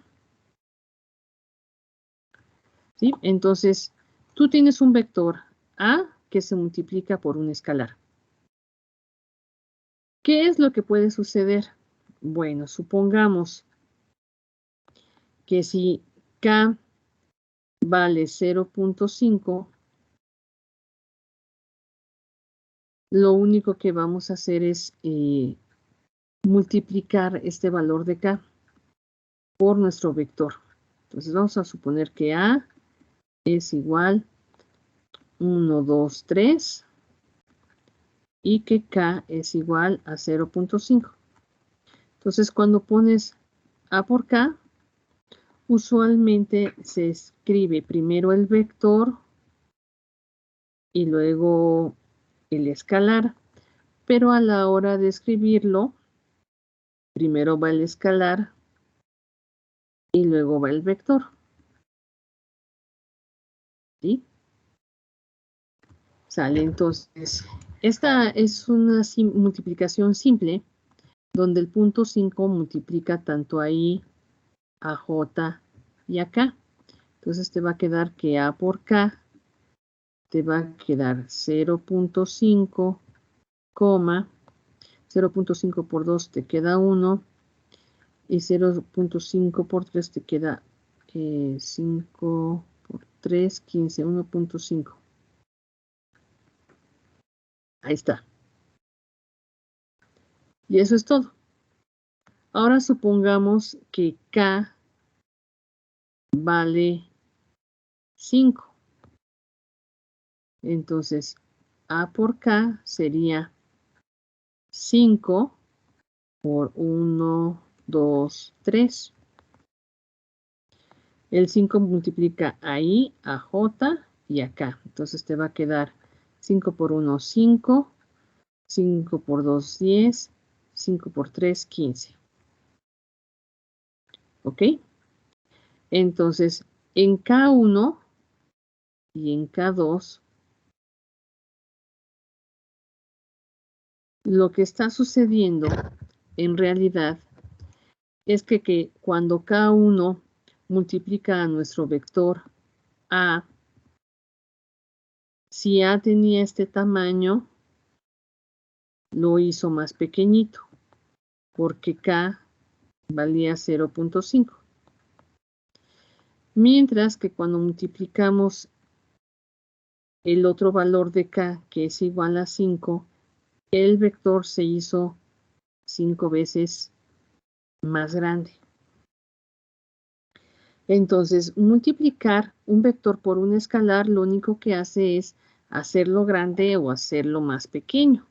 ¿Sí? Entonces, tú tienes un vector A que se multiplica por un escalar. ¿Qué es lo que puede suceder? Bueno, supongamos que si K vale 0.5, lo único que vamos a hacer es multiplicar este valor de K por nuestro vector. Entonces vamos a suponer que A es igual 1, 2, 3 y que K es igual a 0.5. Entonces cuando pones A por K, usualmente se escribe primero el vector y luego el escalar, pero a la hora de escribirlo, primero va el escalar y luego va el vector. ¿Sí? Sale entonces. Esta es una multiplicación simple, donde el punto 5 multiplica tanto a I, a J y a K. Entonces te va a quedar que A por K te va a quedar 0.5, 0.5 por 2 te queda 1 y 0.5 por 3 te queda 5 por 3, 15, 1.5. Ahí está. Y eso es todo. Ahora supongamos que K vale 5. Entonces, A por K sería 5 por 1, 2, 3. El 5 multiplica a I, a J y a K. Entonces te va a quedar 5 por 1, 5. 5 por 2, 10. 5 por 3, 15. ¿Ok? Entonces, en K1 y en K2, lo que está sucediendo en realidad es que cuando K1 multiplica a nuestro vector A, si A tenía este tamaño, lo hizo más pequeñito, porque K valía 0.5. Mientras que cuando multiplicamos el otro valor de k, que es igual a 5, el vector se hizo 5 veces más grande. Entonces, multiplicar un vector por un escalar lo único que hace es hacerlo grande o hacerlo más pequeño.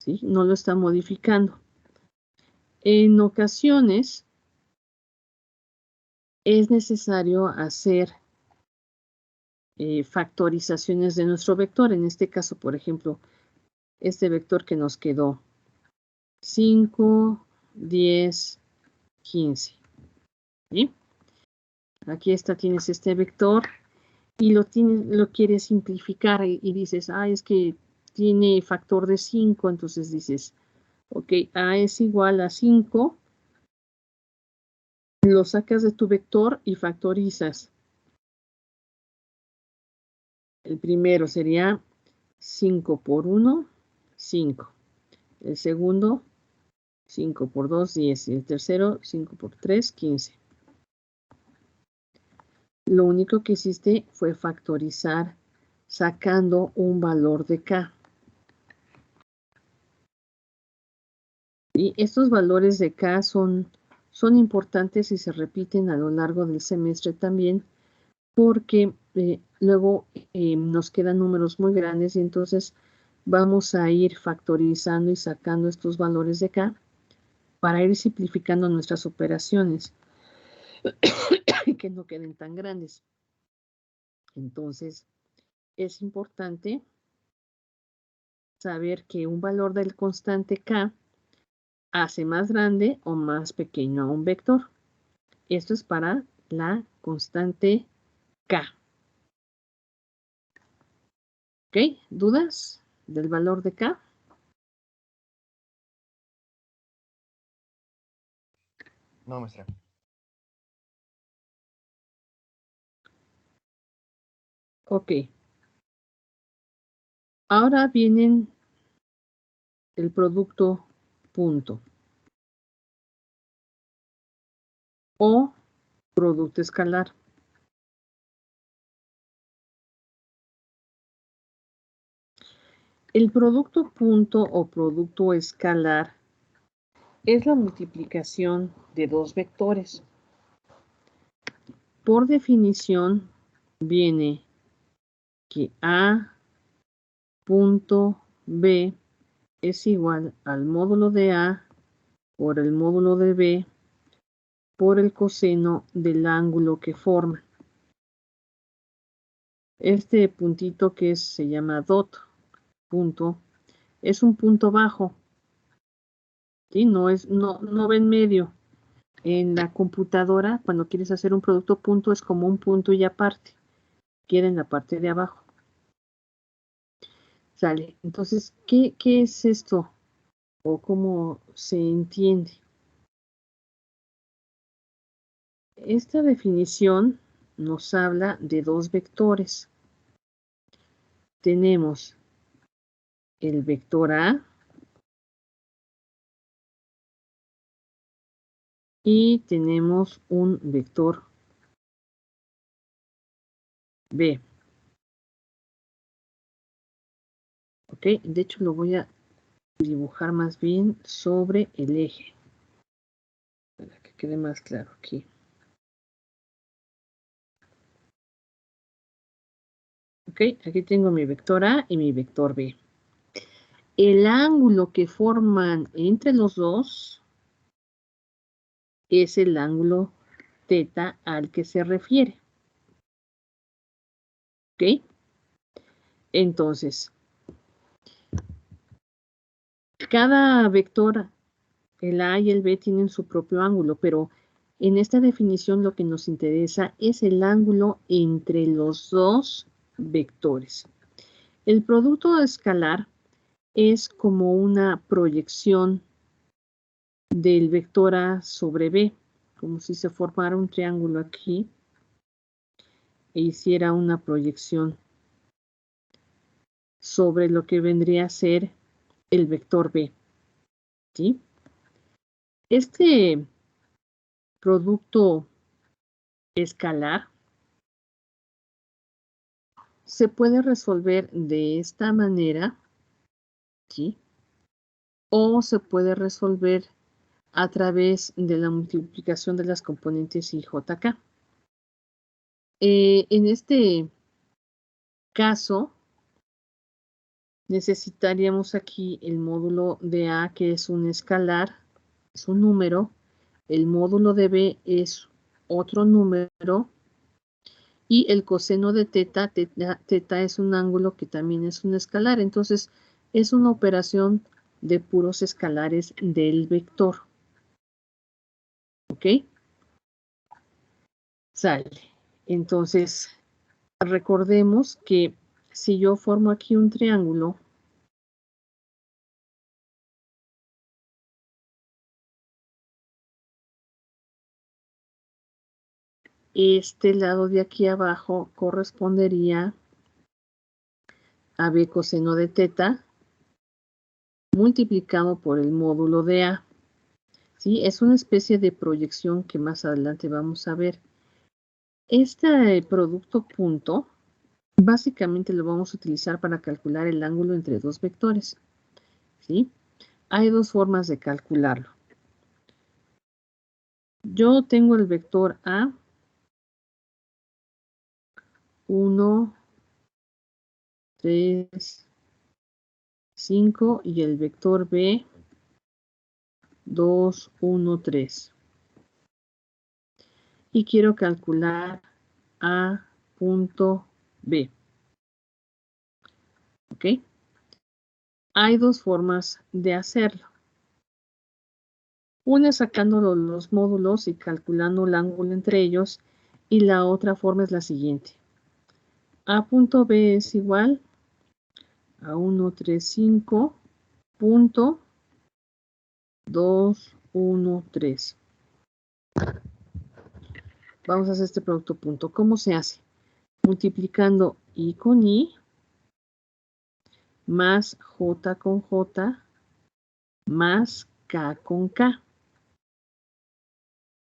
¿Sí? No lo está modificando. En ocasiones es necesario hacer factorizaciones de nuestro vector. En este caso, por ejemplo, este vector que nos quedó 5, 10, 15. ¿Sí? Aquí tienes este vector y lo quieres simplificar y dices, es que tiene factor de 5, entonces dices, ok, A es igual a 5, lo sacas de tu vector y factorizas. El primero sería 5 por 1, 5. El segundo, 5 por 2, 10. Y el tercero, 5 por 3, 15. Lo único que hiciste fue factorizar sacando un valor de k. Y estos valores de k son importantes y se repiten a lo largo del semestre también, porque luego nos quedan números muy grandes y entonces vamos a ir factorizando y sacando estos valores de k para ir simplificando nuestras operaciones y que no queden tan grandes. Entonces, es importante saber que un valor del constante k hace más grande o más pequeño a un vector. Esto es para la constante k. ¿Ok? ¿Dudas del valor de k? No, maestra. Ok. Ahora vienen el producto punto o producto escalar. El producto punto o producto escalar es la multiplicación de dos vectores. Por definición, viene que A punto B es igual al módulo de A por el módulo de B por el coseno del ángulo que forma. Este puntito que se llama dot punto es un punto bajo. ¿Sí? No va en medio. En la computadora, cuando quieres hacer un producto punto, es como un punto y aparte. Queda en la parte de abajo. Sale. Entonces, ¿qué es esto? ¿O cómo se entiende? Esta definición nos habla de dos vectores. Tenemos el vector A y tenemos un vector B. ¿Ok? De hecho, lo voy a dibujar más bien sobre el eje. Para que quede más claro aquí. ¿Ok? Aquí tengo mi vector A y mi vector B. El ángulo que forman entre los dos es el ángulo θ al que se refiere. ¿Ok? Entonces, cada vector, el A y el B, tienen su propio ángulo, pero en esta definición lo que nos interesa es el ángulo entre los dos vectores. El producto escalar es como una proyección del vector A sobre B, como si se formara un triángulo aquí e hiciera una proyección sobre lo que vendría a ser el vector B. ¿Sí? Este producto escalar se puede resolver de esta manera, ¿sí? O se puede resolver a través de la multiplicación de las componentes IJK. En este caso, necesitaríamos aquí el módulo de A, que es un escalar, es un número. El módulo de B es otro número. Y el coseno de teta, teta es un ángulo que también es un escalar. Entonces, es una operación de puros escalares del vector. ¿Ok? Sale. Entonces, recordemos que si yo formo aquí un triángulo, este lado de aquí abajo correspondería a B coseno de teta multiplicado por el módulo de A. ¿Sí? Es una especie de proyección que más adelante vamos a ver. Este producto punto, básicamente lo vamos a utilizar para calcular el ángulo entre dos vectores. ¿Sí? Hay dos formas de calcularlo. Yo tengo el vector A, 1, 3, 5, y el vector B, 2, 1, 3. Y quiero calcular A punto B. ¿Ok? Hay dos formas de hacerlo. Una sacando los módulos y calculando el ángulo entre ellos, y la otra forma es la siguiente. A punto B es igual a 135.213. Vamos a hacer este producto punto. ¿Cómo se hace? Multiplicando I con I más J con J más K con K.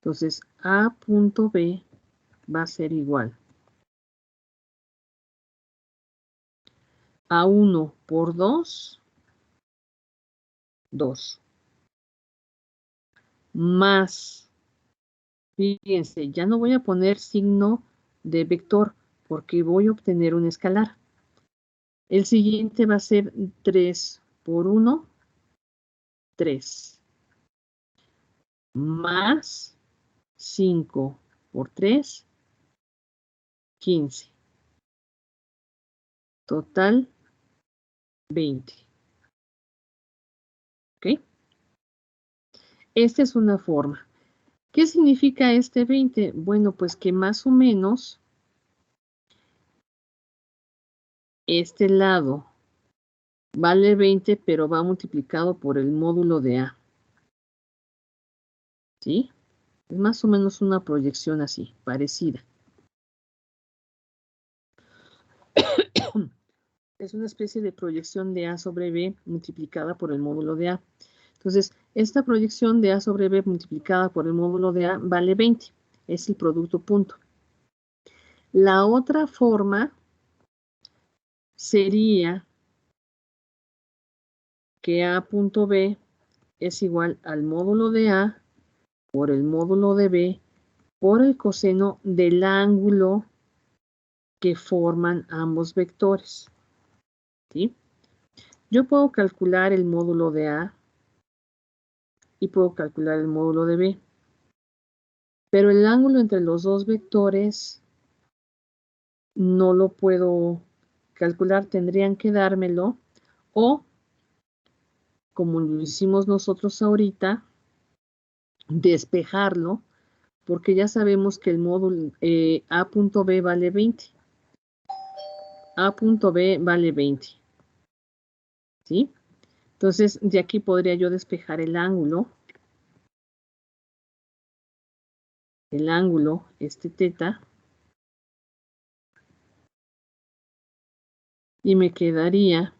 Entonces, A punto B va a ser igual a 1 por 2, 2. Más, fíjense, ya no voy a poner signo de vector porque voy a obtener un escalar. El siguiente va a ser 3 por 1, 3. Más 5 por 3, 15. Total, 20. ¿Ok? Esta es una forma. ¿Qué significa este 20? Bueno, pues que más o menos este lado vale 20, pero va multiplicado por el módulo de A. ¿Sí? Es más o menos una proyección así, parecida. Es una especie de proyección de A sobre B multiplicada por el módulo de A. Entonces, esta proyección de A sobre B multiplicada por el módulo de A vale 20. Es el producto punto. La otra forma sería que A punto B es igual al módulo de A por el módulo de B por el coseno del ángulo que forman ambos vectores. ¿Sí? Yo puedo calcular el módulo de A y puedo calcular el módulo de B. Pero el ángulo entre los dos vectores no lo puedo calcular, tendrían que dármelo, o como lo hicimos nosotros ahorita, despejarlo, porque ya sabemos que el módulo A.B vale 20. A.B vale 20. ¿Sí? Entonces, de aquí podría yo despejar el ángulo, este teta, y me quedaría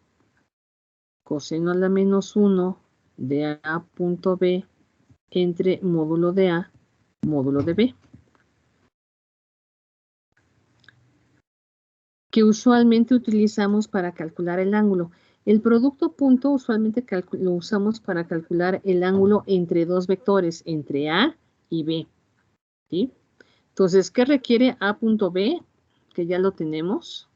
coseno a la menos 1 de A punto B entre módulo de A, módulo de B. que usualmente utilizamos para calcular el ángulo. El producto punto usualmente lo usamos para calcular el ángulo entre dos vectores, entre A y B. ¿Sí? Entonces, ¿qué requiere A punto B? Que ya lo tenemos.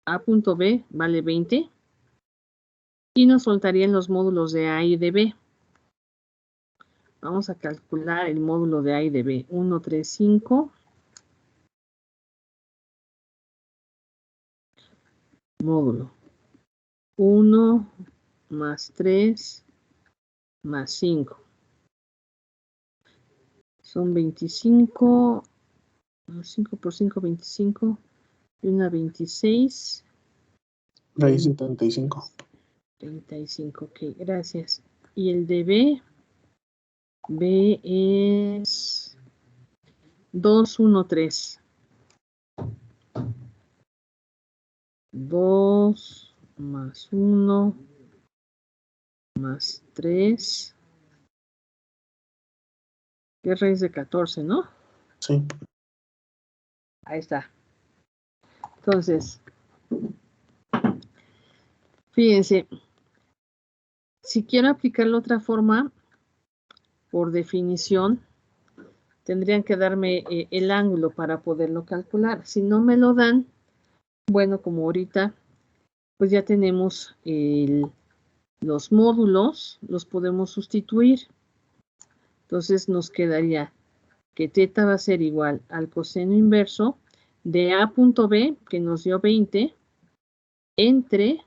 A punto B vale 20. Y nos soltarían los módulos de A y de B. Vamos a calcular el módulo de A y de B. 1, 3, 5. Módulo. 1 más 3 más 5. Son 25. 5 por 5, 25. Y una 26. Raíz de 35. 35, ok, gracias. Y el de B. B es 2, 1, 3. 2 más 1 más 3. ¿Qué es raíz de 14, no? Sí. Ahí está. Entonces, fíjense, si quiero aplicarlo de otra forma, por definición, tendrían que darme el ángulo para poderlo calcular. Si no me lo dan, bueno, como ahorita, pues ya tenemos los módulos, los podemos sustituir. Entonces nos quedaría que θ va a ser igual al coseno inverso de A punto B, que nos dio 20, entre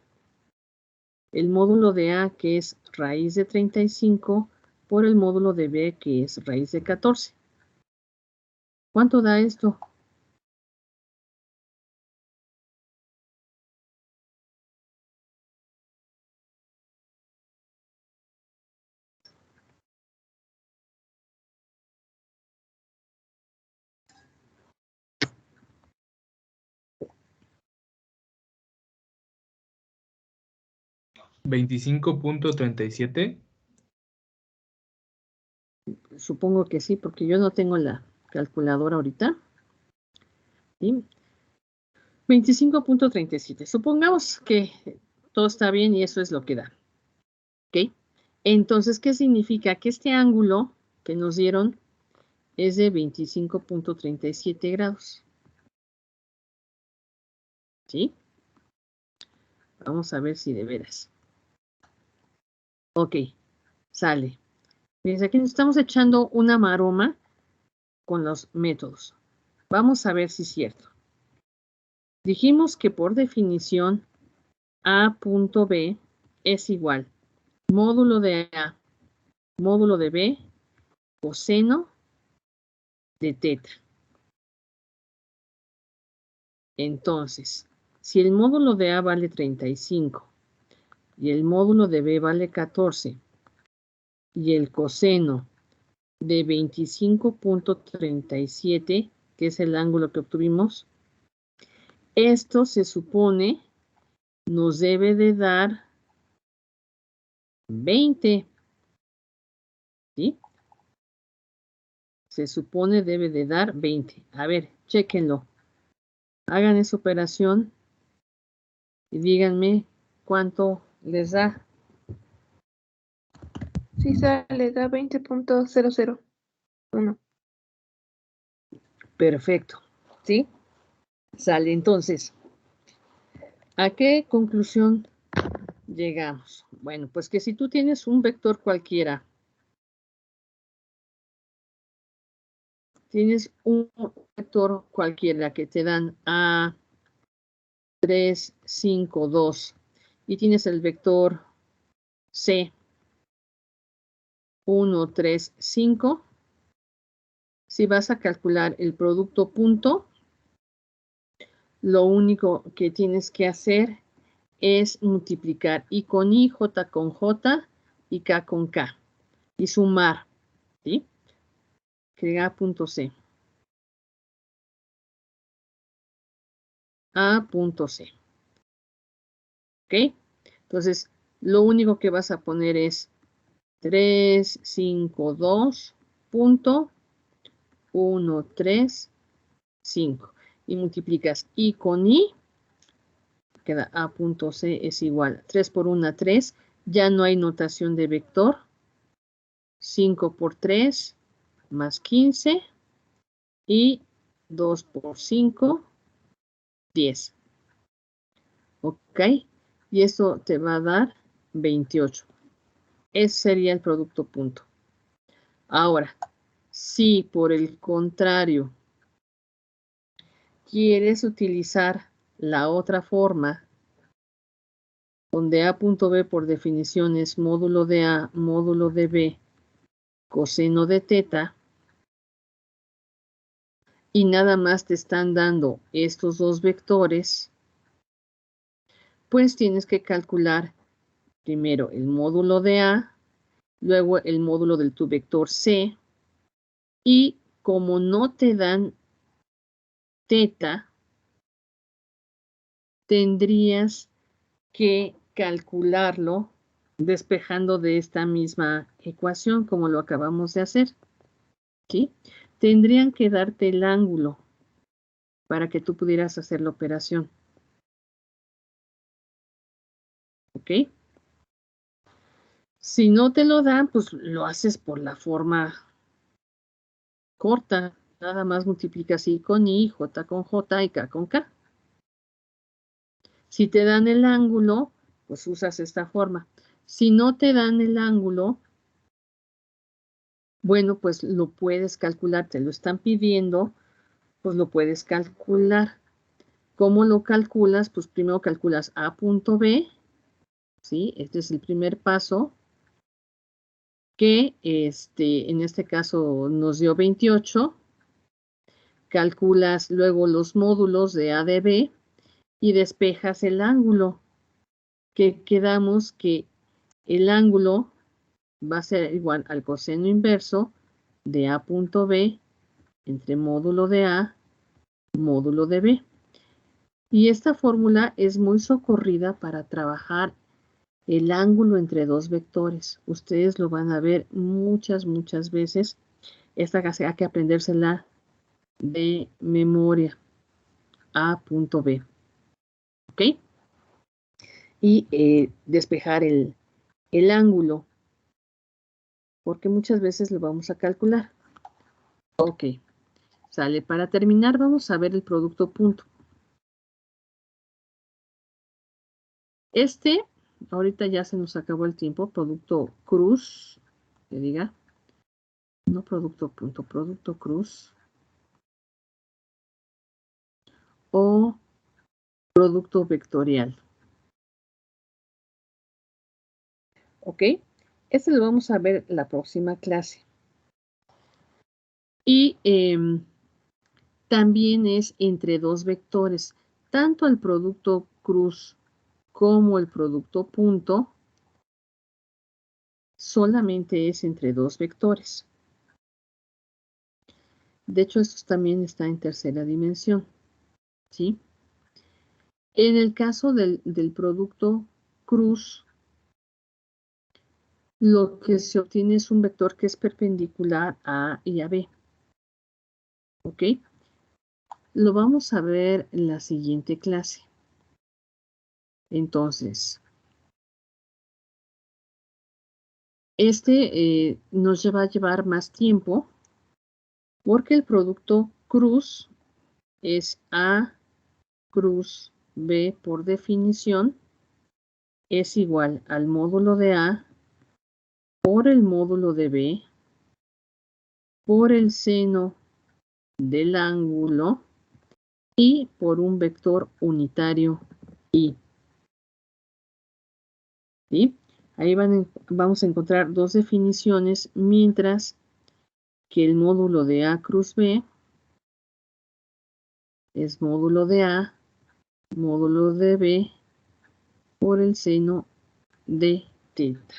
el módulo de A, que es raíz de 35, por el módulo de B, que es raíz de 14. ¿Cuánto da esto? ¿25.37? Supongo que sí, porque yo no tengo la calculadora ahorita. ¿Sí? 25.37. Supongamos que todo está bien y eso es lo que da. ¿Ok? Entonces, ¿qué significa? Que este ángulo que nos dieron es de 25.37 grados. ¿Sí? Vamos a ver si de veras. Ok, sale. Fíjense, aquí nos estamos echando una maroma con los métodos. Vamos a ver si es cierto. Dijimos que por definición A punto B es igual módulo de A, módulo de B, coseno de θ. Entonces, si el módulo de A vale 35 y el módulo de B vale 14 y el coseno de 25.37, que es el ángulo que obtuvimos, esto se supone nos debe de dar 20. ¿Sí? Se supone debe de dar 20. A ver, chéquenlo. Hagan esa operación y díganme cuánto les da. Sí sale, da 20.001. Perfecto. ¿Sí? Sale entonces. ¿A qué conclusión llegamos? Bueno, pues que si tú tienes un vector cualquiera, tienes un vector cualquiera que te dan A 3, 5, 2 y tienes el vector C 1, 3, 5. Si vas a calcular el producto punto, lo único que tienes que hacer es multiplicar I con I, J con J y K con K y sumar, ¿sí? Que A punto C. A punto C. ¿Ok? Entonces, lo único que vas a poner es 3, 5, 2, punto, 1, 3, 5. y multiplicas I con I, queda A punto C es igual. 3 por 1, 3. Ya no hay notación de vector. 5 por 3 más 15. Y 2 por 5, 10. ¿Ok? Y esto te va a dar 28. Ese sería el producto punto. Ahora, si por el contrario quieres utilizar la otra forma, donde A punto B por definición es módulo de A, módulo de B, coseno de teta, y nada más te están dando estos dos vectores, pues tienes que calcular primero el módulo de A, luego el módulo del tu vector C, y como no te dan teta, tendrías que calcularlo despejando de esta misma ecuación, como lo acabamos de hacer. ¿Sí? Tendrían que darte el ángulo para que tú pudieras hacer la operación. ¿Ok? Si no te lo dan, pues lo haces por la forma corta. Nada más multiplicas I con I, J con J y K con K. Si te dan el ángulo, pues usas esta forma. Si no te dan el ángulo, bueno, pues lo puedes calcular. Te lo están pidiendo, pues lo puedes calcular. ¿Cómo lo calculas? Pues primero calculas A punto B, ¿sí? Este es el primer paso, que en este caso nos dio 28. Calculas luego los módulos de A de B y despejas el ángulo, que quedamos que el ángulo va a ser igual al coseno inverso de A punto B entre módulo de A, módulo de B. Y esta fórmula es muy socorrida para trabajar el ángulo entre dos vectores. Ustedes lo van a ver muchas veces. Esta hay que aprendérsela de memoria. A punto B. ¿Ok? Y despejar el ángulo, porque muchas veces lo vamos a calcular. Ok. Sale. Para terminar, vamos a ver el producto punto. Ahorita ya se nos acabó el tiempo, producto cruz, que diga, no producto punto, producto cruz, o producto vectorial. ¿Ok? Este lo vamos a ver la próxima clase. Y también es entre dos vectores. Tanto el producto cruz como el producto punto solamente es entre dos vectores. De hecho, esto también está en tercera dimensión. ¿Sí? En el caso del producto cruz, lo que se obtiene es un vector que es perpendicular a A y a B. ¿Ok? Lo vamos a ver en la siguiente clase. Entonces, nos va a llevar más tiempo porque el producto cruz es A cruz B por definición es igual al módulo de A por el módulo de B por el seno del ángulo y por un vector unitario I. ¿Sí? Ahí vamos a encontrar dos definiciones, mientras que el módulo de A cruz B es módulo de A, módulo de B por el seno de teta.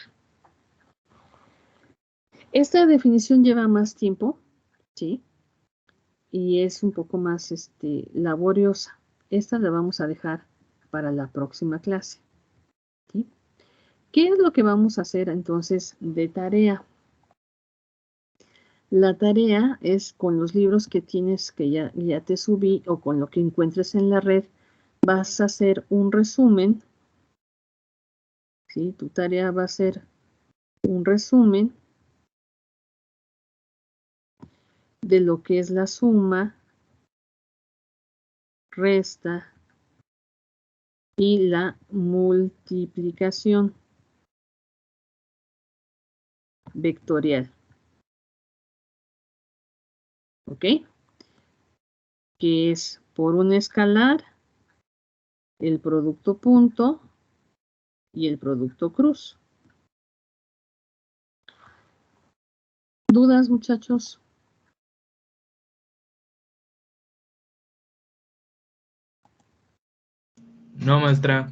Esta definición lleva más tiempo, ¿sí? Y es un poco más laboriosa. Esta la vamos a dejar para la próxima clase. ¿Sí? ¿Qué es lo que vamos a hacer entonces de tarea? La tarea es con los libros que tienes, que ya te subí, o con lo que encuentres en la red, vas a hacer un resumen. ¿Sí? Tu tarea va a ser un resumen de lo que es la suma, resta y la multiplicación vectorial. ¿Ok? Que es por un escalar, el producto punto y el producto cruz. ¿Dudas, muchachos? No, maestra.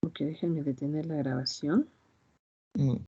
Ok, déjenme detener la grabación.